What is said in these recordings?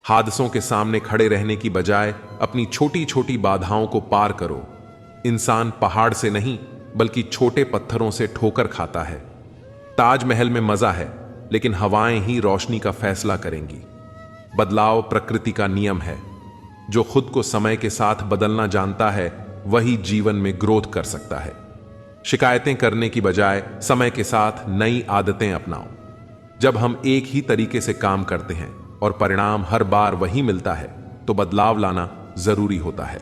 हादसों के सामने खड़े रहने की बजाय अपनी छोटी छोटी बाधाओं को पार करो। इंसान पहाड़ से नहीं बल्कि छोटे पत्थरों से ठोकर खाता है। ताजमहल में मजा है, लेकिन हवाएं ही रोशनी का फैसला करेंगी। बदलाव प्रकृति का नियम है। जो खुद को समय के साथ बदलना जानता है वही जीवन में ग्रोथ कर सकता है। शिकायतें करने की बजाय समय के साथ नई आदतें अपनाओ। जब हम एक ही तरीके से काम करते हैं और परिणाम हर बार वही मिलता है, तो बदलाव लाना जरूरी होता है।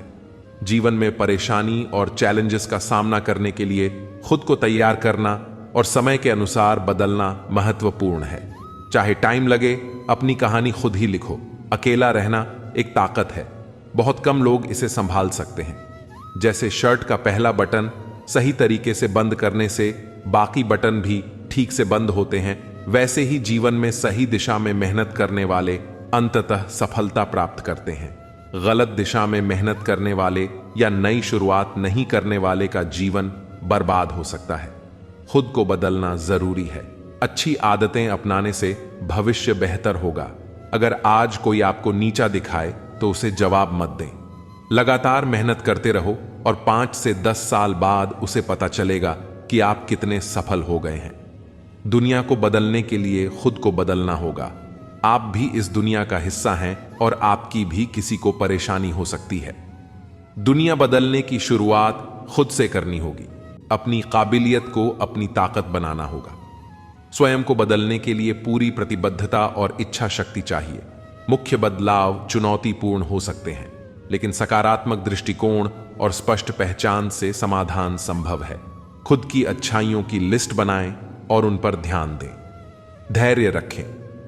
जीवन में परेशानी और चैलेंजेस का सामना करने के लिए खुद को तैयार करना और समय के अनुसार बदलना महत्वपूर्ण है। चाहे टाइम लगे, अपनी कहानी खुद ही लिखो। अकेला रहना एक ताकत है, बहुत कम लोग इसे संभाल सकते हैं। जैसे शर्ट का पहला बटन सही तरीके से बंद करने से बाकी बटन भी ठीक से बंद होते हैं, वैसे ही जीवन में सही दिशा में मेहनत करने वाले अंततः सफलता प्राप्त करते हैं। गलत दिशा में मेहनत करने वाले या नई शुरुआत नहीं करने वाले का जीवन बर्बाद हो सकता है। खुद को बदलना जरूरी है। अच्छी आदतें अपनाने से भविष्य बेहतर होगा। अगर आज कोई आपको नीचा दिखाए तो उसे जवाब मत दें। लगातार मेहनत करते रहो और 5 से 10 साल बाद उसे पता चलेगा कि आप कितने सफल हो गए हैं। दुनिया को बदलने के लिए खुद को बदलना होगा। आप भी इस दुनिया का हिस्सा हैं और आपकी भी किसी को परेशानी हो सकती है। दुनिया बदलने की शुरुआत खुद से करनी होगी। अपनी काबिलियत को अपनी ताकत बनाना होगा। स्वयं को बदलने के लिए पूरी प्रतिबद्धता और इच्छा शक्ति चाहिए। मुख्य बदलाव चुनौतीपूर्ण हो सकते हैं, लेकिन सकारात्मक दृष्टिकोण और स्पष्ट पहचान से समाधान संभव है। खुद की अच्छाइयों की लिस्ट बनाएं और उन पर ध्यान दें। धैर्य रखें।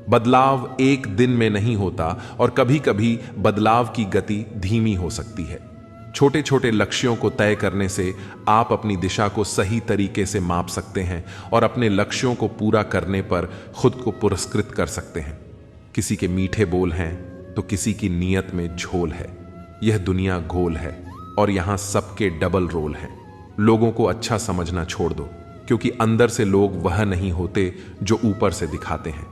बदलाव एक दिन में नहीं होता और कभी कभी बदलाव की गति धीमी हो सकती है। छोटे छोटे लक्ष्यों को तय करने से आप अपनी दिशा को सही तरीके से माप सकते हैं और अपने लक्ष्यों को पूरा करने पर खुद को पुरस्कृत कर सकते हैं। किसी के मीठे बोल हैं तो किसी की नीयत में झोल है। यह दुनिया गोल है और यहां सबके डबल रोल हैं। लोगों को अच्छा समझना छोड़ दो, क्योंकि अंदर से लोग वह नहीं होते जो ऊपर से दिखाते हैं।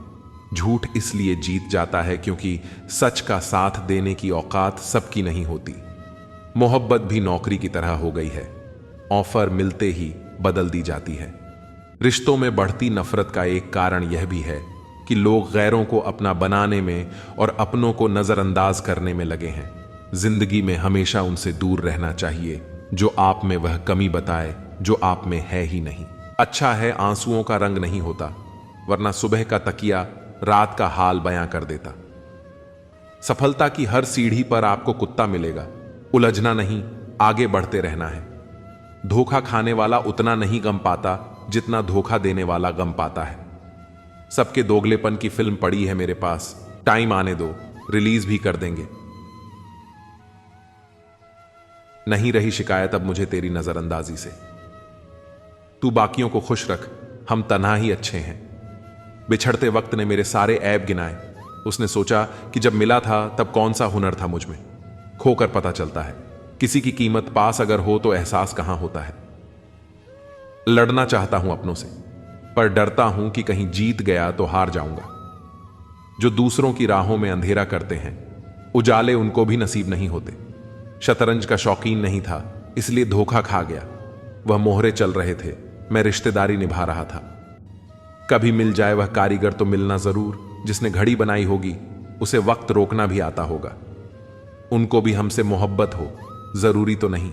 झूठ इसलिए जीत जाता है क्योंकि सच का साथ देने की औकात सबकी नहीं होती। मोहब्बत भी नौकरी की तरह हो गई है, ऑफर मिलते ही बदल दी जाती है। रिश्तों में बढ़ती नफरत का एक कारण यह भी है कि लोग गैरों को अपना बनाने में और अपनों को नजरअंदाज करने में लगे हैं। जिंदगी में हमेशा उनसे दूर रहना चाहिए जो आप में वह कमी बताए जो आप में है ही नहीं। अच्छा है आंसुओं का रंग नहीं होता, वरना सुबह का तकिया रात का हाल बयां कर देता। सफलता की हर सीढ़ी पर आपको कुत्ता मिलेगा। उलझना नहीं, आगे बढ़ते रहना है। धोखा खाने वाला उतना नहीं गम पाता जितना धोखा देने वाला गम पाता है। सबके दोगलेपन की फिल्म पड़ी है मेरे पास, टाइम आने दो, रिलीज भी कर देंगे। नहीं रही शिकायत अब मुझे तेरी नजरअंदाजी से। तू बाकियों को खुश रख, हम तन्हा ही अच्छे हैं। बिछड़ते वक्त ने मेरे सारे ऐब गिनाए। उसने सोचा कि जब मिला था तब कौन सा हुनर था मुझ में। खोकर पता चलता है किसी की कीमत पास अगर हो तो एहसास कहां होता है। लड़ना चाहता हूं अपनों से, पर डरता हूं कि कहीं जीत गया तो हार जाऊंगा। जो दूसरों की राहों में अंधेरा करते हैं, उजाले उनको भी नसीब नहीं होते। शतरंज का शौकीन नहीं था, इसलिए धोखा खा गया। वह मोहरे चल रहे थे, मैं रिश्तेदारी निभा रहा था। कभी मिल जाए वह कारीगर तो मिलना जरूर, जिसने घड़ी बनाई होगी उसे वक्त रोकना भी आता होगा। उनको भी हमसे मोहब्बत हो, जरूरी तो नहीं।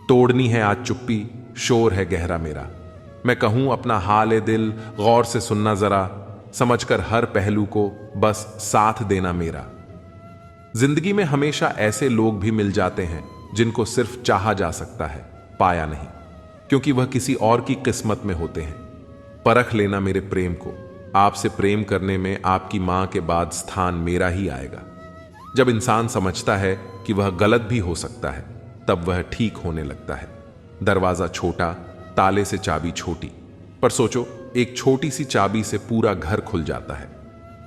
तोड़नी है आज चुप्पी, शोर है गहरा मेरा। मैं कहूं अपना हाल ए दिल, गौर से सुनना जरा, समझकर हर पहलू को बस साथ देना मेरा। जिंदगी में हमेशा ऐसे लोग भी मिल जाते हैं जिनको सिर्फ चाहा जा सकता है, पाया नहीं, क्योंकि वह किसी और की किस्मत में होते हैं। परख लेना मेरे प्रेम को, आपसे प्रेम करने में आपकी मां के बाद स्थान मेरा ही आएगा। जब इंसान समझता है कि वह गलत भी हो सकता है, तब वह ठीक होने लगता है। दरवाजा छोटा, ताले से चाबी छोटी, पर सोचो एक छोटी सी चाबी से पूरा घर खुल जाता है।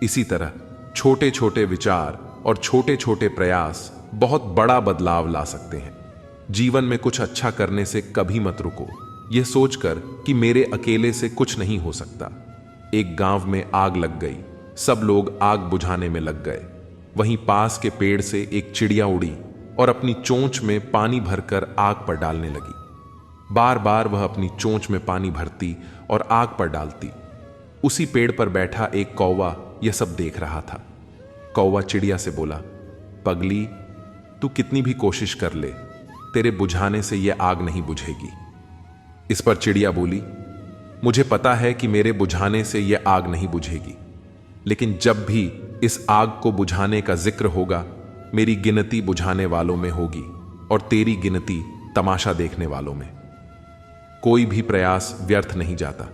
इसी तरह छोटे छोटे विचार और छोटे छोटे प्रयास बहुत बड़ा बदलाव ला सकते हैं। जीवन में कुछ अच्छा करने से कभी मत रुको, यह सोचकर कि मेरे अकेले से कुछ नहीं हो सकता। एक गांव में आग लग गई, सब लोग आग बुझाने में लग गए। वहीं पास के पेड़ से एक चिड़िया उड़ी और अपनी चोंच में पानी भरकर आग पर डालने लगी। बार बार वह अपनी चोंच में पानी भरती और आग पर डालती। उसी पेड़ पर बैठा एक कौवा यह सब देख रहा था। कौवा चिड़िया से बोला, पगली, तू कितनी भी कोशिश कर ले, तेरे बुझाने से यह आग नहीं बुझेगी। इस पर चिड़िया बोली, मुझे पता है कि मेरे बुझाने से यह आग नहीं बुझेगी, लेकिन जब भी इस आग को बुझाने का जिक्र होगा, मेरी गिनती बुझाने वालों में होगी और तेरी गिनती तमाशा देखने वालों में। कोई भी प्रयास व्यर्थ नहीं जाता।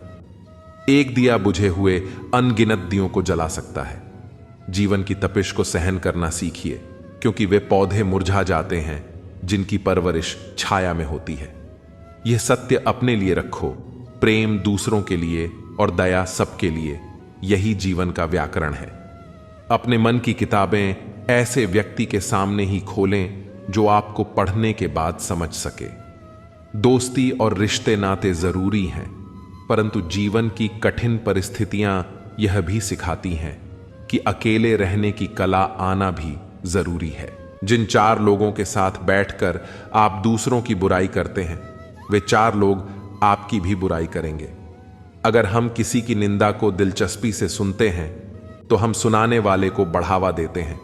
एक दिया बुझे हुए अनगिनत दियों को जला सकता है। जीवन की तपिश को सहन करना सीखिए, क्योंकि वे पौधे मुरझा जाते हैं जिनकी परवरिश छाया में होती है। यह सत्य अपने लिए रखो, प्रेम दूसरों के लिए और दया सबके लिए। यही जीवन का व्याकरण है। अपने मन की किताबें ऐसे व्यक्ति के सामने ही खोलें जो आपको पढ़ने के बाद समझ सके। दोस्ती और रिश्ते नाते जरूरी हैं, परंतु जीवन की कठिन परिस्थितियां यह भी सिखाती हैं कि अकेले रहने की कला आना भी जरूरी है। जिन 4 लोगों के साथ बैठकर आप दूसरों की बुराई करते हैं, वे 4 लोग आपकी भी बुराई करेंगे। अगर हम किसी की निंदा को दिलचस्पी से सुनते हैं तो हम सुनाने वाले को बढ़ावा देते हैं।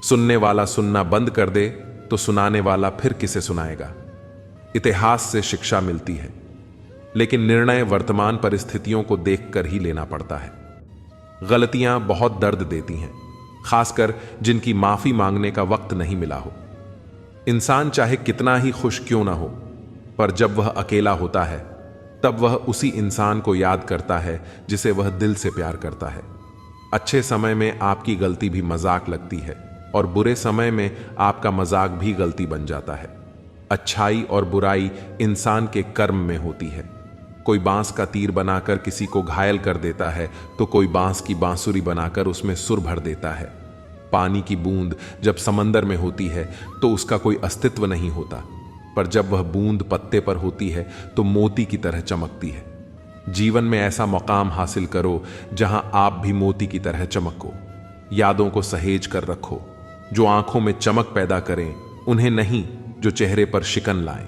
सुनने वाला सुनना बंद कर दे तो सुनाने वाला फिर किसे सुनाएगा। इतिहास से शिक्षा मिलती है, लेकिन निर्णय वर्तमान परिस्थितियों को देखकर ही लेना पड़ता है। गलतियां बहुत दर्द देती हैं, खासकर जिनकी माफी मांगने का वक्त नहीं मिला हो। इंसान चाहे कितना ही खुश क्यों ना हो, पर जब वह अकेला होता है तब वह उसी इंसान को याद करता है जिसे वह दिल से प्यार करता है। अच्छे समय में आपकी गलती भी मजाक लगती है और बुरे समय में आपका मजाक भी गलती बन जाता है। अच्छाई और बुराई इंसान के कर्म में होती है। कोई बांस का तीर बनाकर किसी को घायल कर देता है तो कोई बांस की बांसुरी बनाकर उसमें सुर भर देता है। पानी की बूंद जब समंदर में होती है तो उसका कोई अस्तित्व नहीं होता, पर जब वह बूंद पत्ते पर होती है तो मोती की तरह चमकती है। जीवन में ऐसा मकाम हासिल करो जहां आप भी मोती की तरह चमको। यादों को सहेज कर रखो, जो आंखों में चमक पैदा करें, उन्हें नहीं जो चेहरे पर शिकन लाएं।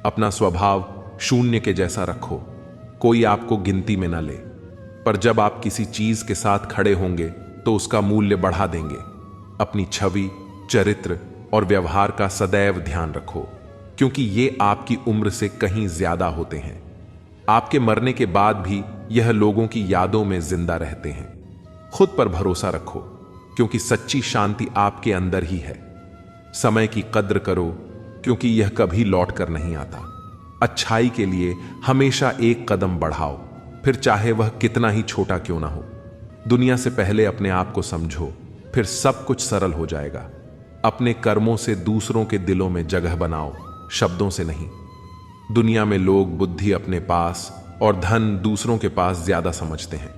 अपना स्वभाव शून्य के जैसा रखो, कोई आपको गिनती में न ले, पर जब आप किसी चीज के साथ खड़े होंगे तो उसका मूल्य बढ़ा देंगे। अपनी छवि, चरित्र और व्यवहार का सदैव ध्यान रखो, क्योंकि ये आपकी उम्र से कहीं ज्यादा होते हैं। आपके मरने के बाद भी यह लोगों की यादों में जिंदा रहते हैं। खुद पर भरोसा रखो, क्योंकि सच्ची शांति आपके अंदर ही है। समय की कद्र करो, क्योंकि यह कभी लौट कर नहीं आता। अच्छाई के लिए हमेशा एक कदम बढ़ाओ, फिर चाहे वह कितना ही छोटा क्यों ना हो। दुनिया से पहले अपने आप को समझो, फिर सब कुछ सरल हो जाएगा। अपने कर्मों से दूसरों के दिलों में जगह बनाओ, शब्दों से नहीं। दुनिया में लोग बुद्धि अपने पास और धन दूसरों के पास ज्यादा समझते हैं।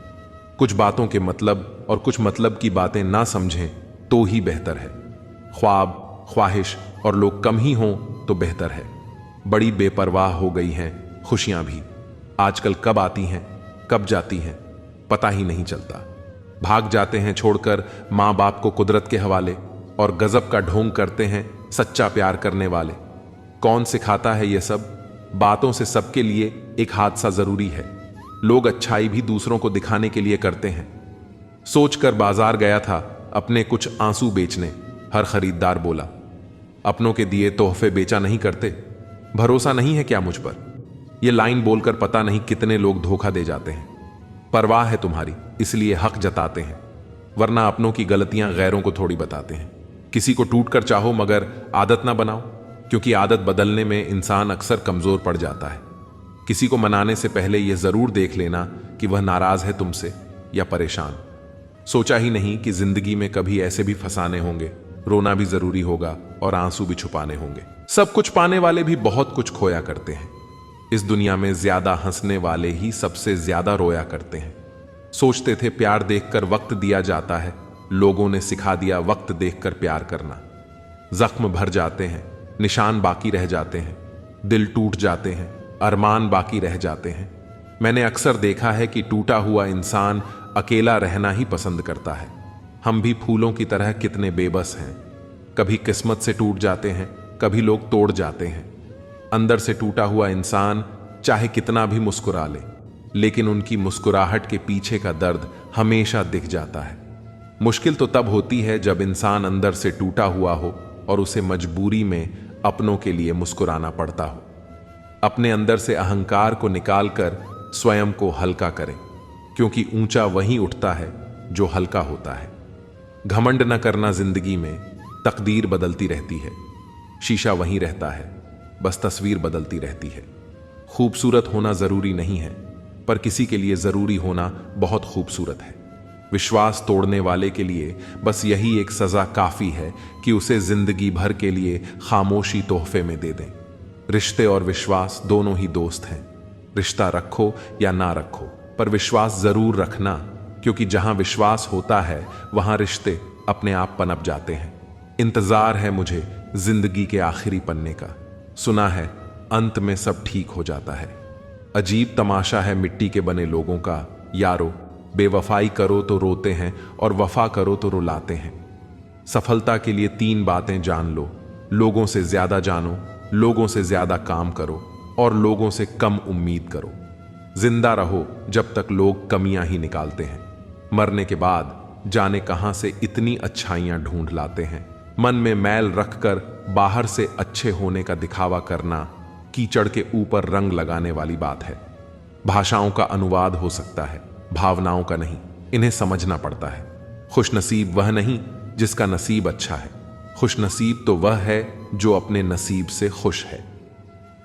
कुछ बातों के मतलब और कुछ मतलब की बातें ना समझें तो ही बेहतर है। ख्वाब, ख्वाहिश और लोग कम ही हों तो बेहतर है। बड़ी बेपरवाह हो गई हैं खुशियां भी। आजकल कब आती हैं, कब जाती हैं, पता ही नहीं चलता। भाग जाते हैं छोड़कर माँ बाप को कुदरत के हवाले, और गजब का ढोंग करते हैं सच्चा प्यार करने वाले। कौन सिखाता है ये सब? बातों से सबके लिए एक हादसा जरूरी है। लोग अच्छाई भी दूसरों को दिखाने के लिए करते हैं। सोचकर बाजार गया था अपने कुछ आंसू बेचने। हर खरीदार बोला, अपनों के दिए तोहफे बेचा नहीं करते, भरोसा नहीं है क्या मुझ पर? यह लाइन बोलकर पता नहीं कितने लोग धोखा दे जाते हैं। परवाह है तुम्हारी, इसलिए हक जताते हैं, वरना अपनों की गलतियां गैरों को थोड़ी बताते हैं। किसी को टूट कर चाहो मगर आदत ना बनाओ, क्योंकि आदत बदलने में इंसान अक्सर कमजोर पड़ जाता है। किसी को मनाने से पहले यह जरूर देख लेना कि वह नाराज है तुमसे या परेशान। सोचा ही नहीं कि जिंदगी में कभी ऐसे भी फंसाने होंगे, रोना भी जरूरी होगा और आंसू भी छुपाने होंगे। सब कुछ पाने वाले भी बहुत कुछ खोया करते हैं। इस दुनिया में ज्यादा हंसने वाले ही सबसे ज्यादा रोया करते हैं। सोचते थे प्यार देखकर वक्त दिया जाता है, लोगों ने सिखा दिया वक्त देखकर प्यार करना। जख्म भर जाते हैं, निशान बाकी रह जाते हैं, दिल टूट जाते हैं, अरमान बाकी रह जाते हैं। मैंने अक्सर देखा है कि टूटा हुआ इंसान अकेला रहना ही पसंद करता है। हम भी फूलों की तरह कितने बेबस हैं। कभी किस्मत से टूट जाते हैं, कभी लोग तोड़ जाते हैं। अंदर से टूटा हुआ इंसान चाहे कितना भी मुस्कुरा ले, लेकिन उनकी मुस्कुराहट के पीछे का दर्द हमेशा दिख जाता है। मुश्किल तो तब होती है जब इंसान अंदर से टूटा हुआ हो और उसे मजबूरी में अपनों के लिए मुस्कुराना पड़ता हो। अपने अंदर से अहंकार को निकालकर स्वयं को हल्का करें, क्योंकि ऊंचा वहीं उठता है जो हल्का होता है। घमंड न करना जिंदगी में, तकदीर बदलती रहती है। शीशा वहीं रहता है, बस तस्वीर बदलती रहती है। खूबसूरत होना जरूरी नहीं है, पर किसी के लिए जरूरी होना बहुत खूबसूरत है। विश्वास तोड़ने वाले के लिए बस यही एक सजा काफी है कि उसे जिंदगी भर के लिए खामोशी तोहफे में दे दें। रिश्ते और विश्वास दोनों ही दोस्त हैं। रिश्ता रखो या ना रखो, पर विश्वास जरूर रखना, क्योंकि जहां विश्वास होता है वहां रिश्ते अपने आप पनप जाते हैं। इंतजार है मुझे जिंदगी के आखिरी पन्ने का, सुना है अंत में सब ठीक हो जाता है। अजीब तमाशा है मिट्टी के बने लोगों का, यारो बेवफाई करो तो रोते हैं और वफा करो तो रुलाते हैं। सफलता के लिए 3 बातें जान लो, लोगों से ज्यादा जानो, लोगों से ज्यादा काम करो और लोगों से कम उम्मीद करो। जिंदा रहो जब तक लोग कमियां ही निकालते हैं। मरने के बाद जाने कहां से इतनी अच्छाइयां ढूंढ लाते हैं। मन में मैल रखकर बाहर से अच्छे होने का दिखावा करना कीचड़ के ऊपर रंग लगाने वाली बात है। भाषाओं का अनुवाद हो सकता है, भावनाओं का नहीं। इन्हें समझना पड़ता है। खुशनसीब वह नहीं जिसका नसीब अच्छा है, खुशनसीब तो वह है जो अपने नसीब से खुश है।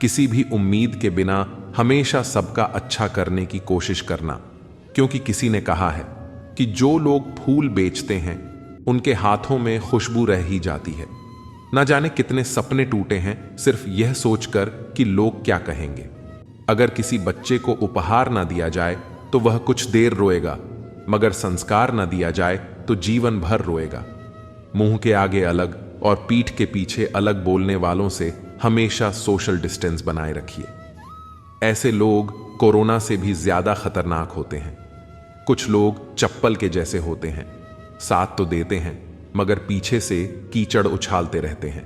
किसी भी उम्मीद के बिना हमेशा सबका अच्छा करने की कोशिश करना, क्योंकि किसी ने कहा है कि जो लोग फूल बेचते हैं उनके हाथों में खुशबू रह ही जाती है। न जाने कितने सपने टूटे हैं सिर्फ यह सोचकर कि लोग क्या कहेंगे। अगर किसी बच्चे को उपहार ना दिया जाए तो वह कुछ देर रोएगा, मगर संस्कार न दिया जाए तो जीवन भर रोएगा। मुंह के आगे अलग और पीठ के पीछे अलग बोलने वालों से हमेशा सोशल डिस्टेंस बनाए रखिए। ऐसे लोग कोरोना से भी ज्यादा खतरनाक होते हैं। कुछ लोग चप्पल के जैसे होते हैं, साथ तो देते हैं मगर पीछे से कीचड़ उछालते रहते हैं।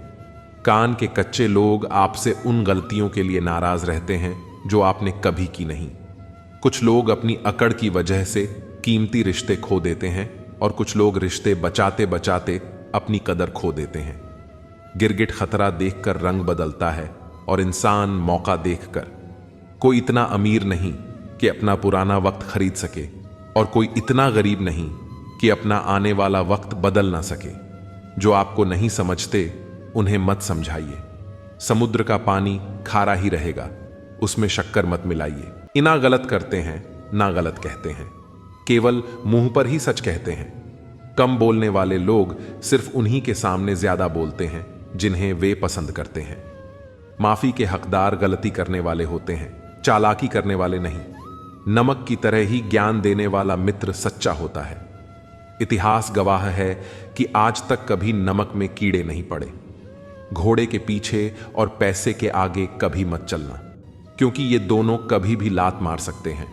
कान के कच्चे लोग आपसे उन गलतियों के लिए नाराज रहते हैं जो आपने कभी की नहीं। कुछ लोग अपनी अकड़ की वजह से कीमती रिश्ते खो देते हैं और कुछ लोग रिश्ते बचाते बचाते अपनी कदर खो देते हैं। गिरगिट खतरा देखकर रंग बदलता है और इंसान मौका देखकर। कोई इतना अमीर नहीं कि अपना पुराना वक्त खरीद सके और कोई इतना गरीब नहीं कि अपना आने वाला वक्त बदल ना सके। जो आपको नहीं समझते उन्हें मत समझाइए। समुद्र का पानी खारा ही रहेगा, उसमें शक्कर मत मिलाइए। इना गलत करते हैं ना गलत कहते हैं, केवल मुंह पर ही सच कहते हैं। कम बोलने वाले लोग सिर्फ उन्हीं के सामने ज्यादा बोलते हैं जिन्हें वे पसंद करते हैं। माफी के हकदार गलती करने वाले होते हैं, चालाकी करने वाले नहीं। नमक की तरह ही ज्ञान देने वाला मित्र सच्चा होता है। इतिहास गवाह है कि आज तक कभी नमक में कीड़े नहीं पड़े। घोड़े के पीछे और पैसे के आगे कभी मत चलना, क्योंकि ये दोनों कभी भी लात मार सकते हैं।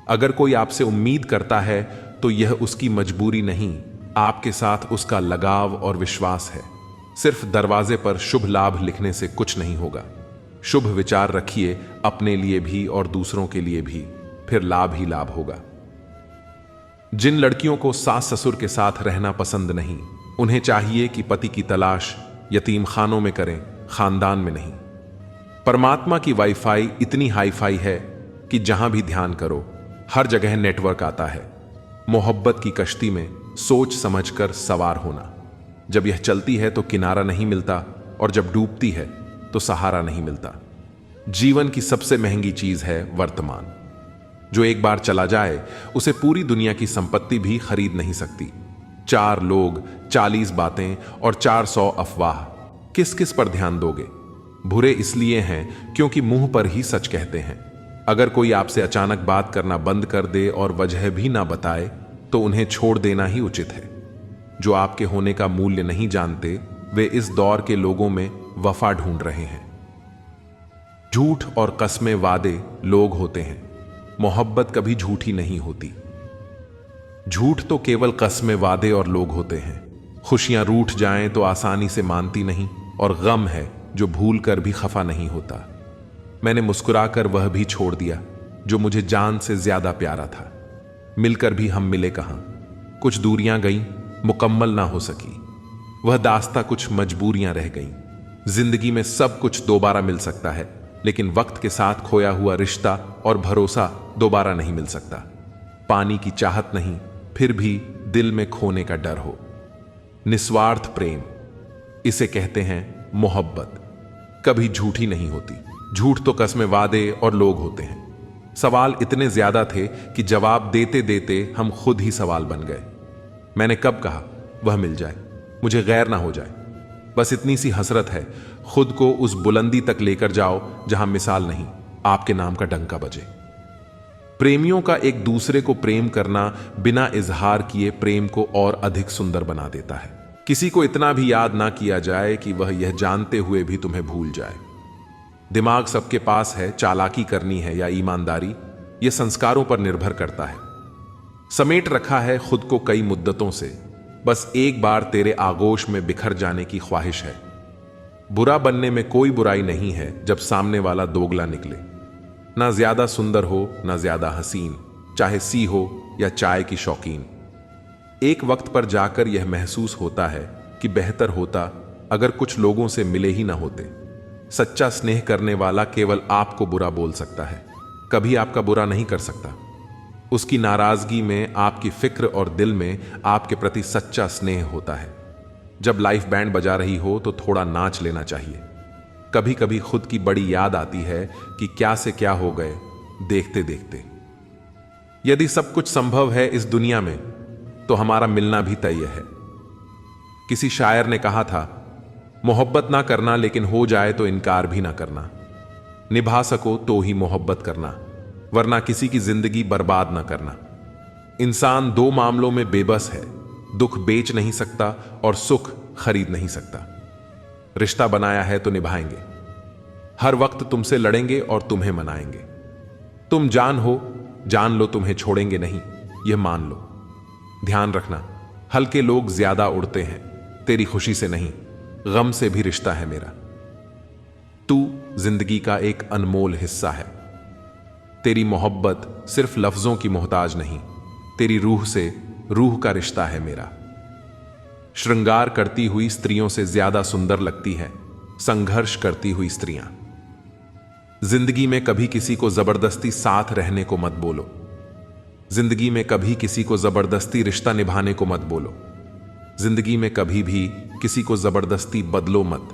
अगर कोई आपसे उम्मीद करता है तो यह उसकी मजबूरी नहीं, आपके साथ उसका लगाव और विश्वास है। सिर्फ दरवाजे पर शुभ लाभ लिखने से कुछ नहीं होगा। शुभ विचार रखिए अपने लिए भी और दूसरों के लिए भी, फिर लाभ ही लाभ होगा। जिन लड़कियों को सास ससुर के साथ रहना पसंद नहीं, उन्हें चाहिए कि पति की तलाश यतीम खानों में करें, खानदान में नहीं। परमात्मा की वाईफाई इतनी हाईफाई है कि जहां भी ध्यान करो हर जगह नेटवर्क आता है। मोहब्बत की कश्ती में सोच समझकर सवार होना। जब यह चलती है तो किनारा नहीं मिलता, और जब डूबती है तो सहारा नहीं मिलता। जीवन की सबसे महंगी चीज है वर्तमान। जो एक बार चला जाए उसे पूरी दुनिया की संपत्ति भी खरीद नहीं सकती। 4 लोग, 40 बातें और 400 अफवाह, किस किस पर ध्यान दोगे? बुरे इसलिए हैं क्योंकि मुंह पर ही सच कहते हैं। अगर कोई आपसे अचानक बात करना बंद कर दे और वजह भी ना बताए तो उन्हें छोड़ देना ही उचित है। जो आपके होने का मूल्य नहीं जानते वे इस दौर के लोगों में वफा ढूंढ रहे हैं। झूठ और कस्में वादे लोग होते हैं, मोहब्बत कभी झूठी नहीं होती। झूठ तो केवल कस्में, वादे और लोग होते हैं। खुशियां रूठ जाएं तो आसानी से मानती नहीं, और गम है जो भूल कर भी खफा नहीं होता। मैंने मुस्कुराकर वह भी छोड़ दिया जो मुझे जान से ज्यादा प्यारा था। मिलकर भी हम मिले कहां। कुछ दूरियां गईं, मुकम्मल ना हो सकी। वह दास्ता कुछ मजबूरियां रह गईं। जिंदगी में सब कुछ दोबारा मिल सकता है, लेकिन वक्त के साथ खोया हुआ रिश्ता और भरोसा दोबारा नहीं मिल सकता। पानी की चाहत नहीं, फिर भी दिल में खोने का डर हो। निस्वार्थ प्रेम, इसे कहते हैं मोहब्बत। कभी झूठी नहीं होती। झूठ तो कस्में, वादे और लोग होते हैं। सवाल इतने ज्यादा थे कि जवाब देते देते हम खुद ही सवाल बन गए। मैंने कब कहा वह मिल जाए, मुझे गैर ना हो जाए। बस इतनी सी हसरत है, खुद को उस बुलंदी तक लेकर जाओ जहां मिसाल नहीं, आपके नाम का डंका बजे। प्रेमियों का एक दूसरे को प्रेम करना बिना इजहार किए प्रेम को और अधिक सुंदर बना देता है। किसी को इतना भी याद ना किया जाए कि वह यह जानते हुए भी तुम्हें भूल जाए। दिमाग सबके पास है, चालाकी करनी है या ईमानदारी, यह संस्कारों पर निर्भर करता है। समेट रखा है खुद को कई मुद्दतों से, बस एक बार तेरे आगोश में बिखर जाने की ख्वाहिश है। बुरा बनने में कोई बुराई नहीं है जब सामने वाला दोगला निकले। ना ज्यादा सुंदर हो, ना ज्यादा हसीन, चाहे सी हो या चाय की शौकीन। एक वक्त पर जाकर यह महसूस होता है कि बेहतर होता अगर कुछ लोगों से मिले ही ना होते। सच्चा स्नेह करने वाला केवल आपको बुरा बोल सकता है, कभी आपका बुरा नहीं कर सकता। उसकी नाराजगी में आपकी फिक्र और दिल में आपके प्रति सच्चा स्नेह होता है। जब लाइफ बैंड बजा रही हो तो थोड़ा नाच लेना चाहिए। कभी कभी खुद की बड़ी याद आती है कि क्या से क्या हो गए देखते देखते। यदि सब कुछ संभव है इस दुनिया में तो हमारा मिलना भी तय है। किसी शायर ने कहा था, मोहब्बत ना करना लेकिन हो जाए तो इनकार भी ना करना। निभा सको तो ही मोहब्बत करना, वरना किसी की जिंदगी बर्बाद ना करना। इंसान दो मामलों में बेबस है, दुख बेच नहीं सकता और सुख खरीद नहीं सकता। रिश्ता बनाया है तो निभाएंगे। हर वक्त तुमसे लड़ेंगे और तुम्हें मनाएंगे। तुम जान हो, जान लो तुम्हें छोड़ेंगे नहीं, यह मान लो। ध्यान रखना, हल्के लोग ज्यादा उड़ते हैं, तेरी खुशी से नहीं, गम से भी रिश्ता है मेरा। तू जिंदगी का एक अनमोल हिस्सा है। तेरी मोहब्बत सिर्फ लफ्जों की मोहताज नहीं, तेरी रूह से रूह का रिश्ता है मेरा। श्रृंगार करती हुई स्त्रियों से ज्यादा सुंदर लगती है संघर्ष करती हुई स्त्रियां। जिंदगी में कभी किसी को जबरदस्ती साथ रहने को मत बोलो। जिंदगी में कभी किसी को जबरदस्ती रिश्ता निभाने को मत बोलो। जिंदगी में कभी भी किसी को जबरदस्ती बदलो मत।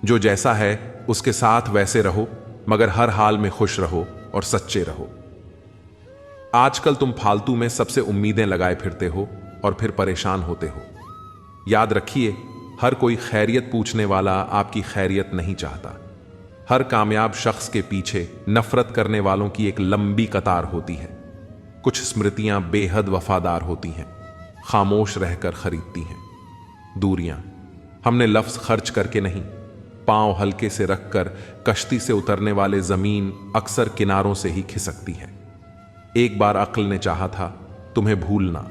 जो जैसा है उसके साथ वैसे रहो, मगर हर हाल में खुश रहो और सच्चे रहो। आजकल तुम फालतू में सबसे उम्मीदें लगाए फिरते हो और फिर परेशान होते हो। याद रखिए, हर कोई खैरियत पूछने वाला आपकी खैरियत नहीं चाहता। हर कामयाब शख्स के पीछे नफरत करने वालों की एक लंबी कतार होती है। कुछ स्मृतियां बेहद वफादार होती हैं, खामोश रहकर खरीदती हैं। दूरियां हमने लफ्ज खर्च करके नहीं, पांव हल्के से रखकर कश्ती से उतरने वाले जमीन अक्सर किनारों से ही खिसकती है। एक बार अक्ल ने चाहा था तुम्हें भूलना,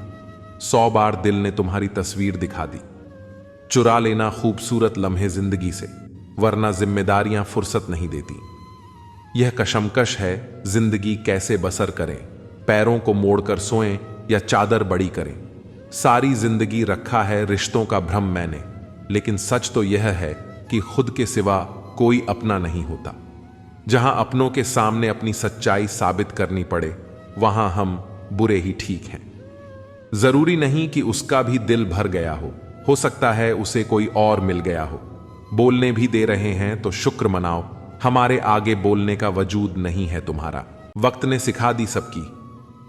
100 बार दिल ने तुम्हारी तस्वीर दिखा दी। चुरा लेना खूबसूरत लम्हे जिंदगी से, वरना जिम्मेदारियां फुर्सत नहीं देती। यह कशमकश है जिंदगी कैसे बसर करें, पैरों को मोड़कर सोएं या चादर बड़ी करें। सारी जिंदगी रखा है रिश्तों का भ्रम मैंने, लेकिन सच तो यह है कि खुद के सिवा कोई अपना नहीं होता। जहां अपनों के सामने अपनी सच्चाई साबित करनी पड़े, वहां हम बुरे ही ठीक हैं। जरूरी नहीं कि उसका भी दिल भर गया हो सकता है उसे कोई और मिल गया हो। बोलने भी दे रहे हैं तो शुक्र मनाओ, हमारे आगे बोलने का वजूद नहीं है तुम्हारा। वक्त ने सिखा दी सबकी,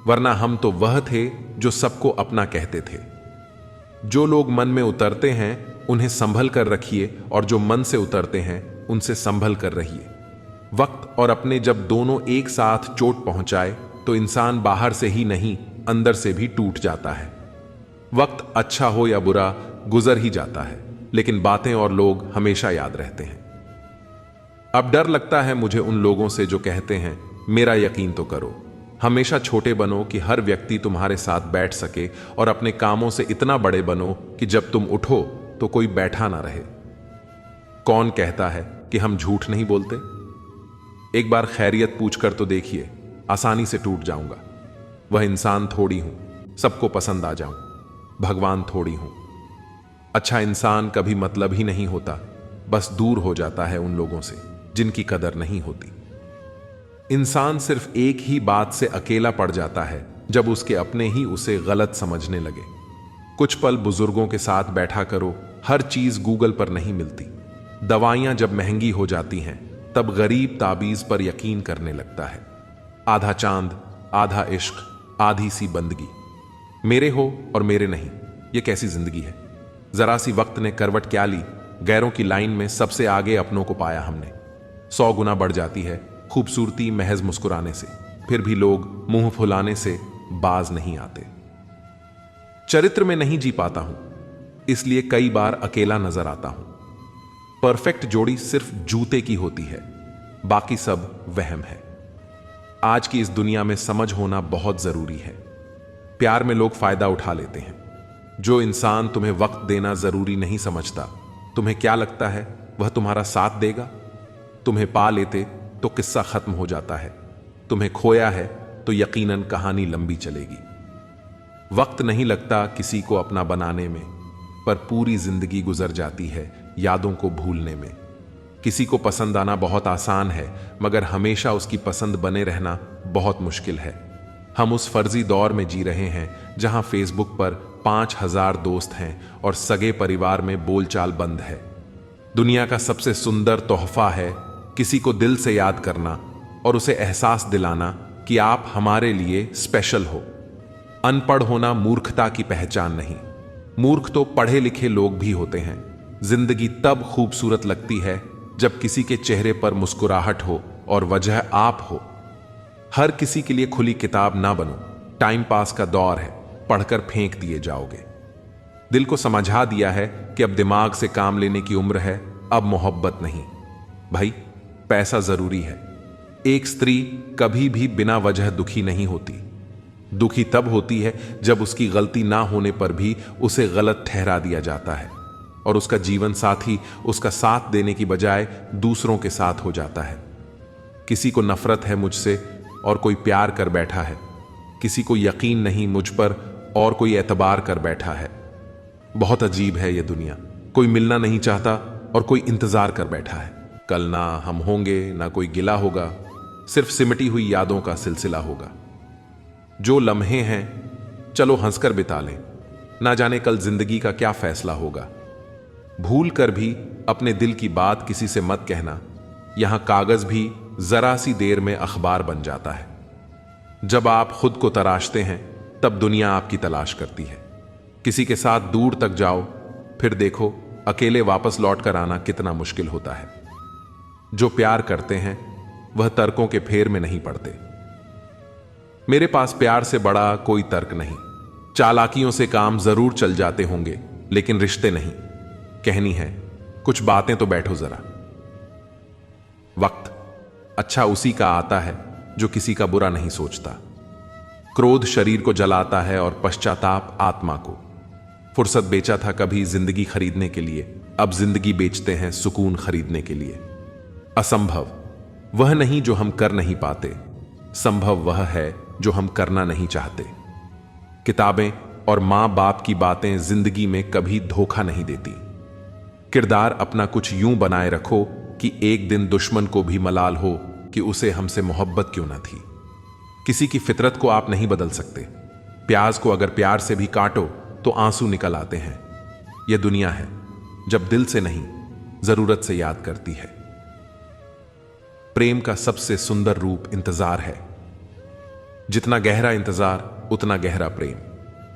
वरना हम तो वह थे जो सबको अपना कहते थे। जो लोग मन में उतरते हैं उन्हें संभल कर रखिए, और जो मन से उतरते हैं उनसे संभल कर रहिए। वक्त और अपने जब दोनों एक साथ चोट पहुंचाए तो इंसान बाहर से ही नहीं, अंदर से भी टूट जाता है। वक्त अच्छा हो या बुरा गुजर ही जाता है, लेकिन बातें और लोग हमेशा याद रहते हैं। अब डर लगता है मुझे उन लोगों से जो कहते हैं मेरा यकीन तो करो। हमेशा छोटे बनो कि हर व्यक्ति तुम्हारे साथ बैठ सके, और अपने कामों से इतना बड़े बनो कि जब तुम उठो तो कोई बैठा ना रहे। कौन कहता है कि हम झूठ नहीं बोलते? एक बार खैरियत पूछकर तो देखिए, आसानी से टूट जाऊंगा। वह इंसान थोड़ी हूं, सबको पसंद आ जाऊं, भगवान थोड़ी हूं। अच्छा इंसान कभी मतलब ही नहीं होता, बस दूर हो जाता है उन लोगों से जिनकी कदर नहीं होती। इंसान सिर्फ एक ही बात से अकेला पड़ जाता है, जब उसके अपने ही उसे गलत समझने लगे। कुछ पल बुजुर्गों के साथ बैठा करो, हर चीज गूगल पर नहीं मिलती। दवाइयां जब महंगी हो जाती हैं, तब गरीब ताबीज पर यकीन करने लगता है। आधा चांद, आधा इश्क, आधी सी बंदगी। मेरे हो और मेरे नहीं, ये कैसी जिंदगी है? जरा सी वक्त ने करवट क्या ली, गैरों की लाइन में सबसे आगे अपनों को पाया हमने। 100 गुना बढ़ जाती है खूबसूरती महज मुस्कुराने से, फिर भी लोग मुंह फुलाने से बाज नहीं आते। चरित्र में नहीं जी पाता हूं, इसलिए कई बार अकेला नजर आता हूं। परफेक्ट जोड़ी सिर्फ जूते की होती है, बाकी सब वहम है। आज की इस दुनिया में समझ होना बहुत जरूरी है। प्यार में लोग फायदा उठा लेते हैं। जो इंसान तुम्हें वक्त देना जरूरी नहीं समझता, तुम्हें क्या लगता है वह तुम्हारा साथ देगा? तुम्हें पा लेते तो किस्सा खत्म हो जाता है, तुम्हें खोया है तो यकीनन कहानी लंबी चलेगी। वक्त नहीं लगता किसी को अपना बनाने में, पर पूरी जिंदगी गुजर जाती है यादों को भूलने में। किसी को पसंद आना बहुत आसान है, मगर हमेशा उसकी पसंद बने रहना बहुत मुश्किल है। हम उस फर्जी दौर में जी रहे हैं जहां फेसबुक पर 5000 दोस्त हैं और सगे परिवार में बोलचाल बंद है। दुनिया का सबसे सुंदर तोहफा है किसी को दिल से याद करना और उसे एहसास दिलाना कि आप हमारे लिए स्पेशल हो। अनपढ़ होना मूर्खता की पहचान नहीं, मूर्ख तो पढ़े लिखे लोग भी होते हैं। जिंदगी तब खूबसूरत लगती है जब किसी के चेहरे पर मुस्कुराहट हो और वजह आप हो। हर किसी के लिए खुली किताब ना बनो, टाइम पास का दौर है, पढ़कर फेंक दिए जाओगे। दिल को समझा दिया है कि अब दिमाग से काम लेने की उम्र है, अब मोहब्बत नहीं। भाई पैसा जरूरी है। एक स्त्री कभी भी बिना वजह दुखी नहीं होती। दुखी तब होती है जब उसकी गलती ना होने पर भी उसे गलत ठहरा दिया जाता है और उसका जीवन साथी उसका साथ देने की बजाय दूसरों के साथ हो जाता है। किसी को नफरत है मुझसे और कोई प्यार कर बैठा है। किसी को यकीन नहीं मुझ पर और कोई एतबार कर बैठा है। बहुत अजीब है ये दुनिया, कोई मिलना नहीं चाहता और कोई इंतजार कर बैठा है। कल ना हम होंगे ना कोई गिला होगा, सिर्फ सिमटी हुई यादों का सिलसिला होगा। जो लम्हे हैं चलो हंसकर बिता लें, ना जाने कल जिंदगी का क्या फैसला होगा। भूल कर भी अपने दिल की बात किसी से मत कहना, यहां कागज भी जरा सी देर में अखबार बन जाता है। जब आप खुद को तराशते हैं तब दुनिया आपकी तलाश करती है। किसी के साथ दूर तक जाओ, फिर देखो अकेले वापस लौट कर आना कितना मुश्किल होता है। जो प्यार करते हैं वह तर्कों के फेर में नहीं पड़ते। मेरे पास प्यार से बड़ा कोई तर्क नहीं। चालाकियों से काम जरूर चल जाते होंगे, लेकिन रिश्ते नहीं। कहनी है कुछ बातें तो बैठो जरा। वक्त अच्छा उसी का आता है जो किसी का बुरा नहीं सोचता। क्रोध शरीर को जलाता है और पश्चाताप आत्मा को। फुर्सत बेचा था कभी जिंदगी खरीदने के लिए, अब जिंदगी बेचते हैं सुकून खरीदने के लिए। असंभव वह नहीं जो हम कर नहीं पाते, संभव वह है जो हम करना नहीं चाहते। किताबें और मां बाप की बातें जिंदगी में कभी धोखा नहीं देती। किरदार अपना कुछ यूं बनाए रखो कि एक दिन दुश्मन को भी मलाल हो कि उसे हमसे मोहब्बत क्यों ना थी। किसी की फितरत को आप नहीं बदल सकते। प्याज को अगर प्यार से भी काटो तो आंसू निकल आते हैं। यह दुनिया है जब दिल से नहीं जरूरत से याद करती है। प्रेम का सबसे सुंदर रूप इंतजार है। जितना गहरा इंतजार उतना गहरा प्रेम।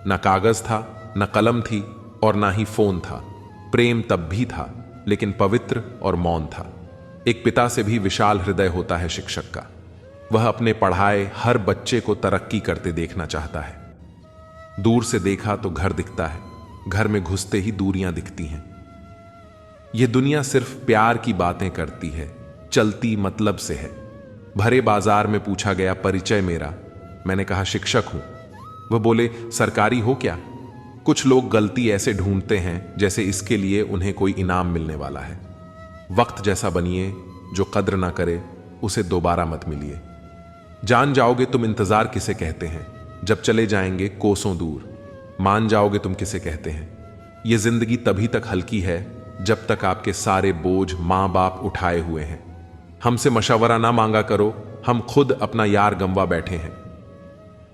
ना कागज था, ना कलम थी और ना ही फोन था। प्रेम तब भी था, लेकिन पवित्र और मौन था। एक पिता से भी विशाल हृदय होता है शिक्षक का। वह अपने पढ़ाए हर बच्चे को तरक्की करते देखना चाहता है। दूर से देखा तो घर दिखता है, घर में घुसते ही दूरियां दिखती हैं। यह दुनिया सिर्फ प्यार की बातें करती है, चलती मतलब से है। भरे बाजार में पूछा गया परिचय मेरा, मैंने कहा शिक्षक हूं। वह बोले सरकारी हो क्या? कुछ लोग गलती ऐसे ढूंढते हैं जैसे इसके लिए उन्हें कोई इनाम मिलने वाला है। वक्त जैसा बनिए, जो कद्र ना करे उसे दोबारा मत मिलिए। जान जाओगे तुम इंतजार किसे कहते हैं, जब चले जाएंगे कोसों दूर। मान जाओगे तुम किसे कहते हैं। यह जिंदगी तभी तक हल्की है जब तक आपके सारे बोझ मां बाप उठाए हुए हैं। हमसे मशवरा ना मांगा करो, हम खुद अपना यार गंवा बैठे हैं।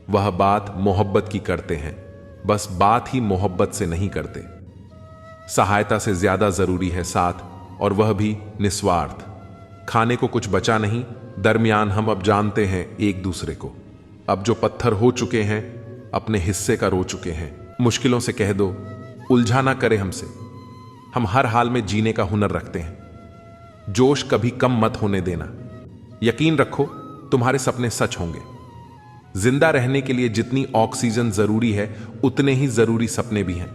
वह बात मोहब्बत की करते हैं, बस बात ही मोहब्बत से नहीं करते। सहायता से ज्यादा जरूरी है साथ, और वह भी निस्वार्थ। खाने को कुछ बचा नहीं, दरमियान हम अब जानते हैं एक दूसरे को। अब जो पत्थर हो चुके हैं अपने हिस्से का रो चुके हैं। मुश्किलों से कह दो उलझा ना करे हमसे। हम हर हाल में जीने का हुनर रखते हैं। जोश कभी कम मत होने देना। यकीन रखो तुम्हारे सपने सच होंगे। जिंदा रहने के लिए जितनी ऑक्सीजन जरूरी है उतने ही जरूरी सपने भी हैं।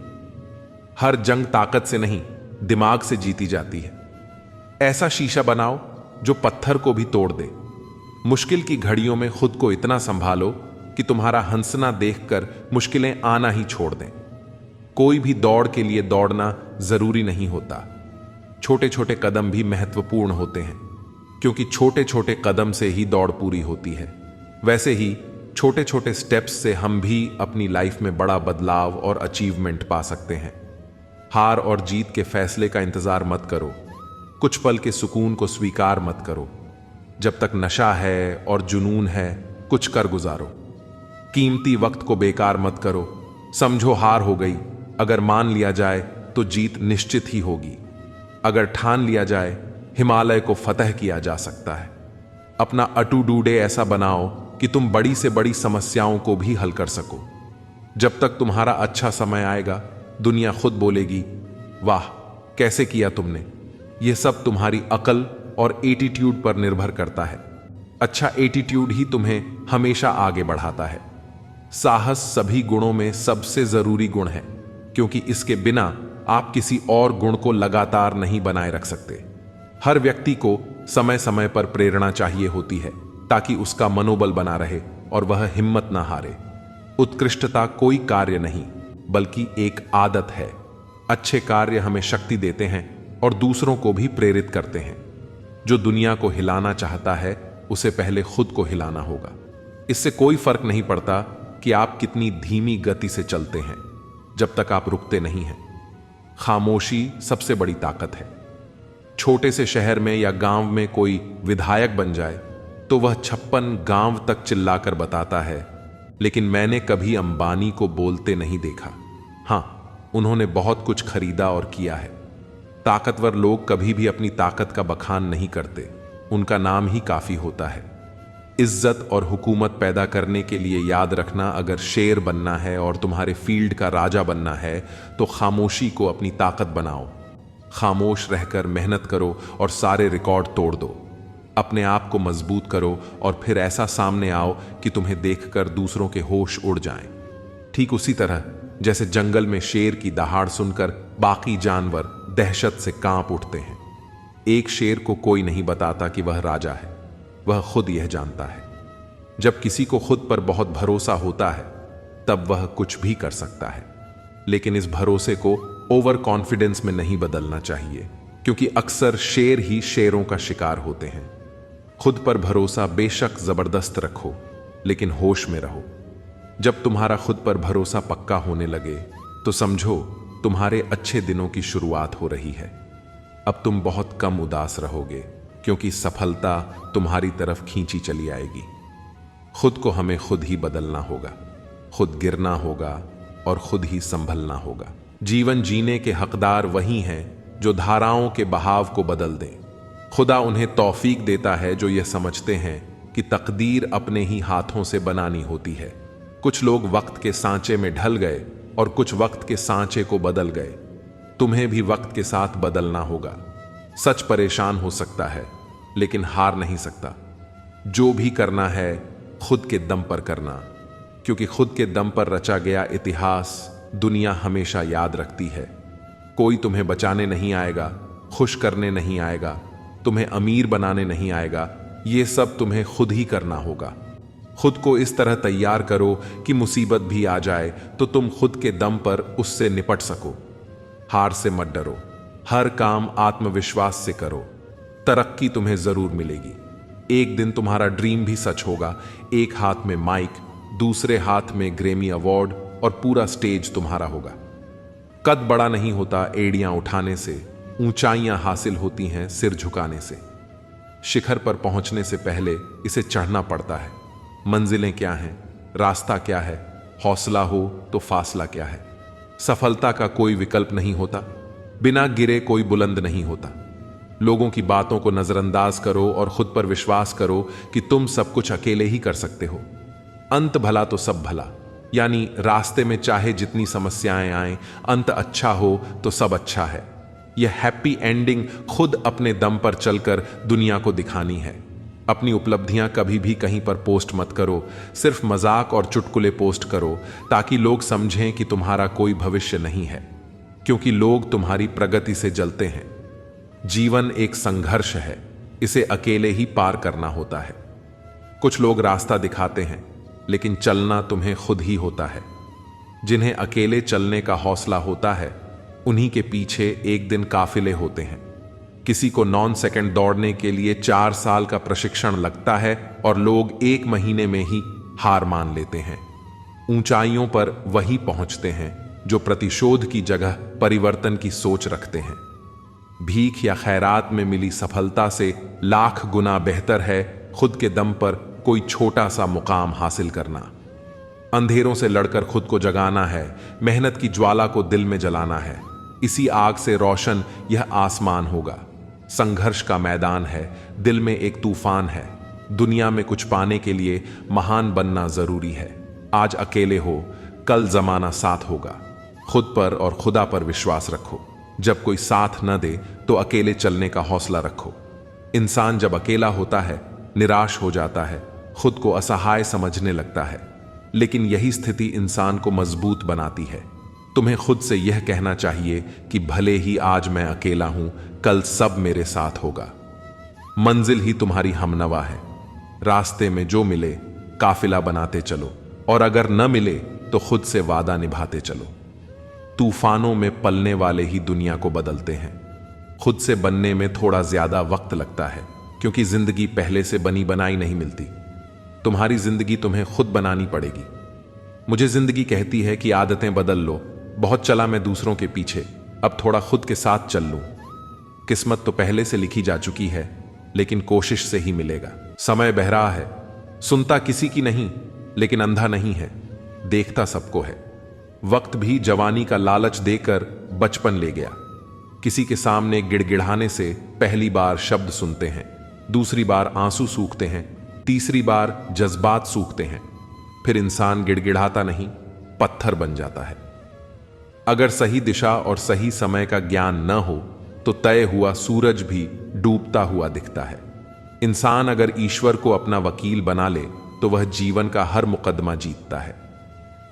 हर जंग ताकत से नहीं, दिमाग से जीती जाती है। ऐसा शीशा बनाओ जो पत्थर को भी तोड़ दे। मुश्किल की घड़ियों में खुद को इतना संभालो कि तुम्हारा हंसना देखकर मुश्किलें आना ही छोड़ दें। कोई भी दौड़ के लिए दौड़ना जरूरी नहीं होता। छोटे छोटे कदम भी महत्वपूर्ण होते हैं, क्योंकि छोटे छोटे कदम से ही दौड़ पूरी होती है। वैसे ही छोटे छोटे स्टेप्स से हम भी अपनी लाइफ में बड़ा बदलाव और अचीवमेंट पा सकते हैं। हार और जीत के फैसले का इंतजार मत करो। कुछ पल के सुकून को स्वीकार मत करो। जब तक नशा है और जुनून है, कुछ कर गुजारो। कीमती वक्त को बेकार मत करो। समझो हार हो गई, अगर मान लिया जाए तो जीत निश्चित ही होगी। अगर ठान लिया जाए हिमालय को फतह किया जा सकता है। अपना अटू डूडे ऐसा बनाओ कि तुम बड़ी से बड़ी समस्याओं को भी हल कर सको। जब तक तुम्हारा अच्छा समय आएगा, दुनिया खुद बोलेगी वाह कैसे किया तुमने। यह सब तुम्हारी अकल और एटीट्यूड पर निर्भर करता है। अच्छा एटीट्यूड ही तुम्हें हमेशा आगे बढ़ाता है। साहस सभी गुणों में सबसे जरूरी गुण है, क्योंकि इसके बिना आप किसी और गुण को लगातार नहीं बनाए रख सकते। हर व्यक्ति को समय समय पर प्रेरणा चाहिए होती है, ताकि उसका मनोबल बना रहे और वह हिम्मत ना हारे। उत्कृष्टता कोई कार्य नहीं, बल्कि एक आदत है। अच्छे कार्य हमें शक्ति देते हैं और दूसरों को भी प्रेरित करते हैं। जो दुनिया को हिलाना चाहता है उसे पहले खुद को हिलाना होगा। इससे कोई फर्क नहीं पड़ता कि आप कितनी धीमी गति से चलते हैं, जब तक आप रुकते नहीं हैं। खामोशी सबसे बड़ी ताकत है। छोटे से शहर में या गांव में कोई विधायक बन जाए तो वह 56 गांव तक चिल्लाकर बताता है, लेकिन मैंने कभी अंबानी को बोलते नहीं देखा। हां, उन्होंने बहुत कुछ खरीदा और किया है। ताकतवर लोग कभी भी अपनी ताकत का बखान नहीं करते, उनका नाम ही काफी होता है। इज्जत और हुकूमत पैदा करने के लिए याद रखना, अगर शेर बनना है और तुम्हारे फील्ड का राजा बनना है तो खामोशी को अपनी ताकत बनाओ। खामोश रहकर मेहनत करो और सारे रिकॉर्ड तोड़ दो। अपने आप को मजबूत करो और फिर ऐसा सामने आओ कि तुम्हें देखकर दूसरों के होश उड़ जाएं। ठीक उसी तरह जैसे जंगल में शेर की दहाड़ सुनकर बाकी जानवर दहशत से कांप उठते हैं। एक शेर को कोई नहीं बताता कि वह राजा है, वह खुद यह जानता है। जब किसी को खुद पर बहुत भरोसा होता है तब वह कुछ भी कर सकता है, लेकिन इस भरोसे को ओवर कॉन्फिडेंस में नहीं बदलना चाहिए, क्योंकि अक्सर शेर ही शेरों का शिकार होते हैं। खुद पर भरोसा बेशक जबरदस्त रखो, लेकिन होश में रहो। जब तुम्हारा खुद पर भरोसा पक्का होने लगे तो समझो तुम्हारे अच्छे दिनों की शुरुआत हो रही है। अब तुम बहुत कम उदास रहोगे, क्योंकि सफलता तुम्हारी तरफ खींची चली आएगी। खुद को हमें खुद ही बदलना होगा, खुद गिरना होगा और खुद ही संभलना होगा। जीवन जीने के हकदार वही हैं जो धाराओं के बहाव को बदल दें। खुदा उन्हें तौफीक देता है जो यह समझते हैं कि तकदीर अपने ही हाथों से बनानी होती है। कुछ लोग वक्त के सांचे में ढल गए और कुछ वक्त के सांचे को बदल गए। तुम्हें भी वक्त के साथ बदलना होगा। सच परेशान हो सकता है, लेकिन हार नहीं सकता। जो भी करना है खुद के दम पर करना, क्योंकि खुद के दम पर रचा गया इतिहास दुनिया हमेशा याद रखती है। कोई तुम्हें बचाने नहीं आएगा, खुश करने नहीं आएगा, तुम्हें अमीर बनाने नहीं आएगा। ये सब तुम्हें खुद ही करना होगा। खुद को इस तरह तैयार करो कि मुसीबत भी आ जाए तो तुम खुद के दम पर उससे निपट सको। हार से मत डरो, हर काम आत्मविश्वास से करो, तरक्की तुम्हें जरूर मिलेगी। एक दिन तुम्हारा ड्रीम भी सच होगा। एक हाथ में माइक, दूसरे हाथ में ग्रेमी अवार्ड और पूरा स्टेज तुम्हारा होगा। कद बड़ा नहीं होता एड़ियां उठाने से, ऊंचाइयां हासिल होती हैं सिर झुकाने से। शिखर पर पहुंचने से पहले इसे चढ़ना पड़ता है। मंजिलें क्या हैं, रास्ता क्या है, हौसला हो तो फासला क्या है। सफलता का कोई विकल्प नहीं होता, बिना गिरे कोई बुलंद नहीं होता। लोगों की बातों को नजरअंदाज करो और खुद पर विश्वास करो कि तुम सब कुछ अकेले ही कर सकते हो। अंत भला तो सब भला, यानी रास्ते में चाहे जितनी समस्याएं आए, अंत अच्छा हो तो सब अच्छा है। यह हैप्पी एंडिंग खुद अपने दम पर चलकर दुनिया को दिखानी है। अपनी उपलब्धियां कभी भी कहीं पर पोस्ट मत करो, सिर्फ मजाक और चुटकुले पोस्ट करो ताकि लोग समझें कि तुम्हारा कोई भविष्य नहीं है, क्योंकि लोग तुम्हारी प्रगति से जलते हैं। जीवन एक संघर्ष है, इसे अकेले ही पार करना होता है। कुछ लोग रास्ता दिखाते हैं, लेकिन चलना तुम्हें खुद ही होता है। जिन्हें अकेले चलने का हौसला होता है, उन्हीं के पीछे एक दिन काफिले होते हैं। किसी को 9 सेकंड दौड़ने के लिए 4 साल का प्रशिक्षण लगता है और लोग 1 महीने में ही हार मान लेते हैं। ऊंचाइयों पर वही पहुंचते हैं जो प्रतिशोध की जगह परिवर्तन की सोच रखते हैं। भीख या खैरात में मिली सफलता से लाख गुना बेहतर है खुद के दम पर कोई छोटा सा मुकाम हासिल करना। अंधेरों से लड़कर खुद को जगाना है, मेहनत की ज्वाला को दिल में जलाना है। इसी आग से रोशन यह आसमान होगा। संघर्ष का मैदान है, दिल में एक तूफान है। दुनिया में कुछ पाने के लिए महान बनना जरूरी है। आज अकेले हो, कल जमाना साथ होगा। खुद पर और खुदा पर विश्वास रखो। जब कोई साथ न दे तो अकेले चलने का हौसला रखो। इंसान जब अकेला होता है, निराश हो जाता है, खुद को असहाय समझने लगता है, लेकिन यही स्थिति इंसान को मजबूत बनाती है। तुम्हें खुद से यह कहना चाहिए कि भले ही आज मैं अकेला हूं, कल सब मेरे साथ होगा। मंजिल ही तुम्हारी हमनवा है। रास्ते में जो मिले काफिला बनाते चलो, और अगर न मिले तो खुद से वादा निभाते चलो। तूफानों में पलने वाले ही दुनिया को बदलते हैं। खुद से बनने में थोड़ा ज्यादा वक्त लगता है, क्योंकि जिंदगी पहले से बनी बनाई नहीं मिलती। तुम्हारी जिंदगी तुम्हें खुद बनानी पड़ेगी। मुझे जिंदगी कहती है कि आदतें बदल लो। बहुत चला मैं दूसरों के पीछे, अब थोड़ा खुद के साथ चल लूं। किस्मत तो पहले से लिखी जा चुकी है, लेकिन कोशिश से ही मिलेगा। समय बह रहा है, सुनता किसी की नहीं, लेकिन अंधा नहीं है, देखता सबको है। वक्त भी जवानी का लालच देकर बचपन ले गया। किसी के सामने गिड़गिड़ाने से पहली बार शब्द सुनते हैं, दूसरी बार आंसू सूखते हैं, तीसरी बार जज्बात सूखते हैं। फिर इंसान गिड़गिड़ाता नहीं, पत्थर बन जाता है। अगर सही दिशा और सही समय का ज्ञान न हो तो तय हुआ सूरज भी डूबता हुआ दिखता है। इंसान अगर ईश्वर को अपना वकील बना ले तो वह जीवन का हर मुकदमा जीतता है।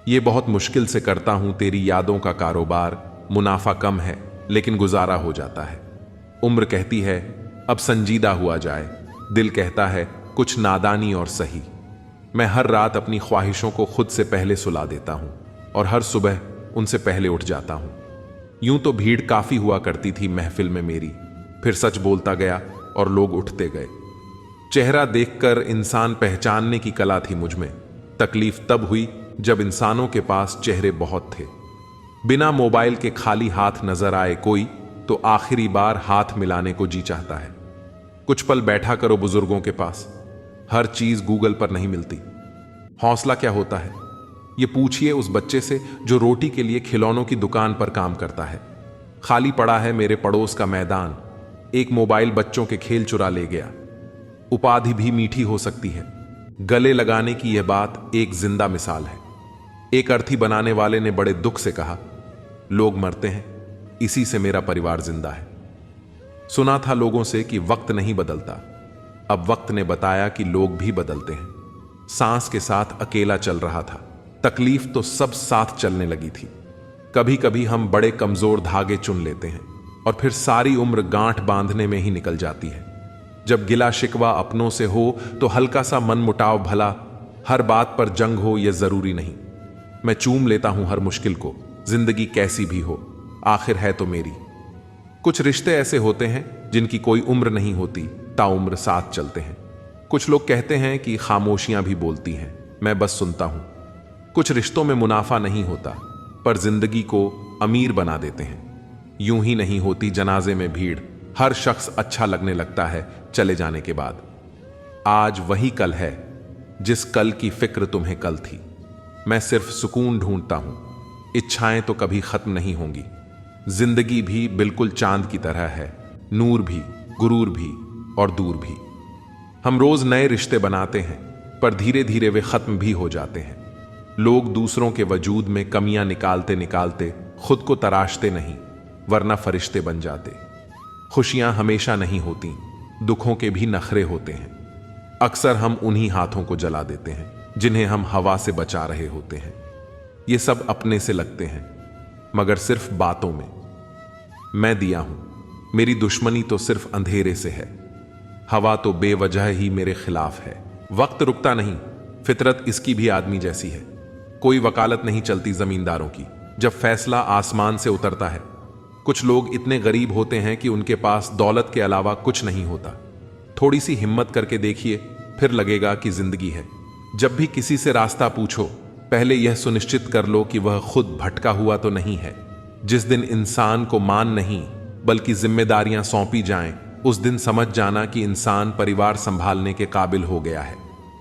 ये बहुत मुश्किल से करता हूं तेरी यादों का कारोबार, मुनाफा कम है लेकिन गुजारा हो जाता है। उम्र कहती है अब संजीदा हुआ जाए, दिल कहता है कुछ नादानी और सही। मैं हर रात अपनी ख्वाहिशों को खुद से पहले सुला देता हूं और हर सुबह उनसे पहले उठ जाता हूं। यूं तो भीड़ काफी हुआ करती थी महफिल में मेरी, फिर सच बोलता गया और लोग उठते गए। चेहरा देखकर इंसान पहचानने की कला थी मुझ में। तकलीफ तब हुई जब इंसानों के पास चेहरे बहुत थे। बिना मोबाइल के खाली हाथ नजर आए कोई तो आखिरी बार हाथ मिलाने को जी चाहता है। कुछ पल बैठा करो बुजुर्गों के पास, हर चीज गूगल पर नहीं मिलती। हौसला क्या होता है ये पूछिए उस बच्चे से जो रोटी के लिए खिलौनों की दुकान पर काम करता है। खाली पड़ा है मेरे पड़ोस का मैदान, एक मोबाइल बच्चों के खेल चुरा ले गया। उपाधि भी मीठी हो सकती है, गले लगाने की यह बात एक जिंदा मिसाल है। एक अर्थी बनाने वाले ने बड़े दुख से कहा, लोग मरते हैं, इसी से मेरा परिवार जिंदा है। सुना था लोगों से कि वक्त नहीं बदलता, अब वक्त ने बताया कि लोग भी बदलते हैं। सांस के साथ अकेला चल रहा था, तकलीफ तो सब साथ चलने लगी थी। कभी कभी हम बड़े कमजोर धागे चुन लेते हैं और फिर सारी उम्र गांठ बांधने में ही निकल जाती है। जब गिला शिकवा अपनों से हो तो हल्का सा मन मुटाव भला हर बात पर जंग हो यह जरूरी नहीं। मैं चूम लेता हूं हर मुश्किल को, जिंदगी कैसी भी हो आखिर है तो मेरी। कुछ रिश्ते ऐसे होते हैं जिनकी कोई उम्र नहीं होती, ताउम्र साथ चलते हैं। कुछ लोग कहते हैं कि खामोशियां भी बोलती हैं, मैं बस सुनता हूं। कुछ रिश्तों में मुनाफा नहीं होता, पर जिंदगी को अमीर बना देते हैं। यूं ही नहीं होती जनाजे में भीड़, हर शख्स अच्छा लगने लगता है चले जाने के बाद। आज वही कल है जिस कल की फिक्र तुम्हें कल थी। मैं सिर्फ सुकून ढूंढता हूं, इच्छाएं तो कभी खत्म नहीं होंगी। जिंदगी भी बिल्कुल चांद की तरह है, नूर भी, गुरूर भी और दूर भी। हम रोज नए रिश्ते बनाते हैं, पर धीरे धीरे वे खत्म भी हो जाते हैं। लोग दूसरों के वजूद में कमियां निकालते निकालते खुद को तराशते नहीं, वरना फरिश्ते बन जाते। खुशियां हमेशा नहीं होती, दुखों के भी नखरे होते हैं। अक्सर हम उन्हीं हाथों को जला देते हैं जिन्हें हम हवा से बचा रहे होते हैं। ये सब अपने से लगते हैं, मगर सिर्फ बातों में। मैं दिया हूं, मेरी दुश्मनी तो सिर्फ अंधेरे से है। हवा तो बेवजह ही मेरे खिलाफ है। वक्त रुकता नहीं, फितरत इसकी भी आदमी जैसी है। कोई वकालत नहीं चलती जमींदारों की, जब फैसला आसमान से उतरता है। कुछ लोग इतने गरीब होते हैं कि उनके पास दौलत के अलावा कुछ नहीं होता। थोड़ी सी हिम्मत करके देखिए, फिर लगेगा कि जिंदगी है। जब भी किसी से रास्ता पूछो, पहले यह सुनिश्चित कर लो कि वह खुद भटका हुआ तो नहीं है। जिस दिन इंसान को मान नहीं बल्कि जिम्मेदारियां सौंपी जाएं, उस दिन समझ जाना कि इंसान परिवार संभालने के काबिल हो गया है।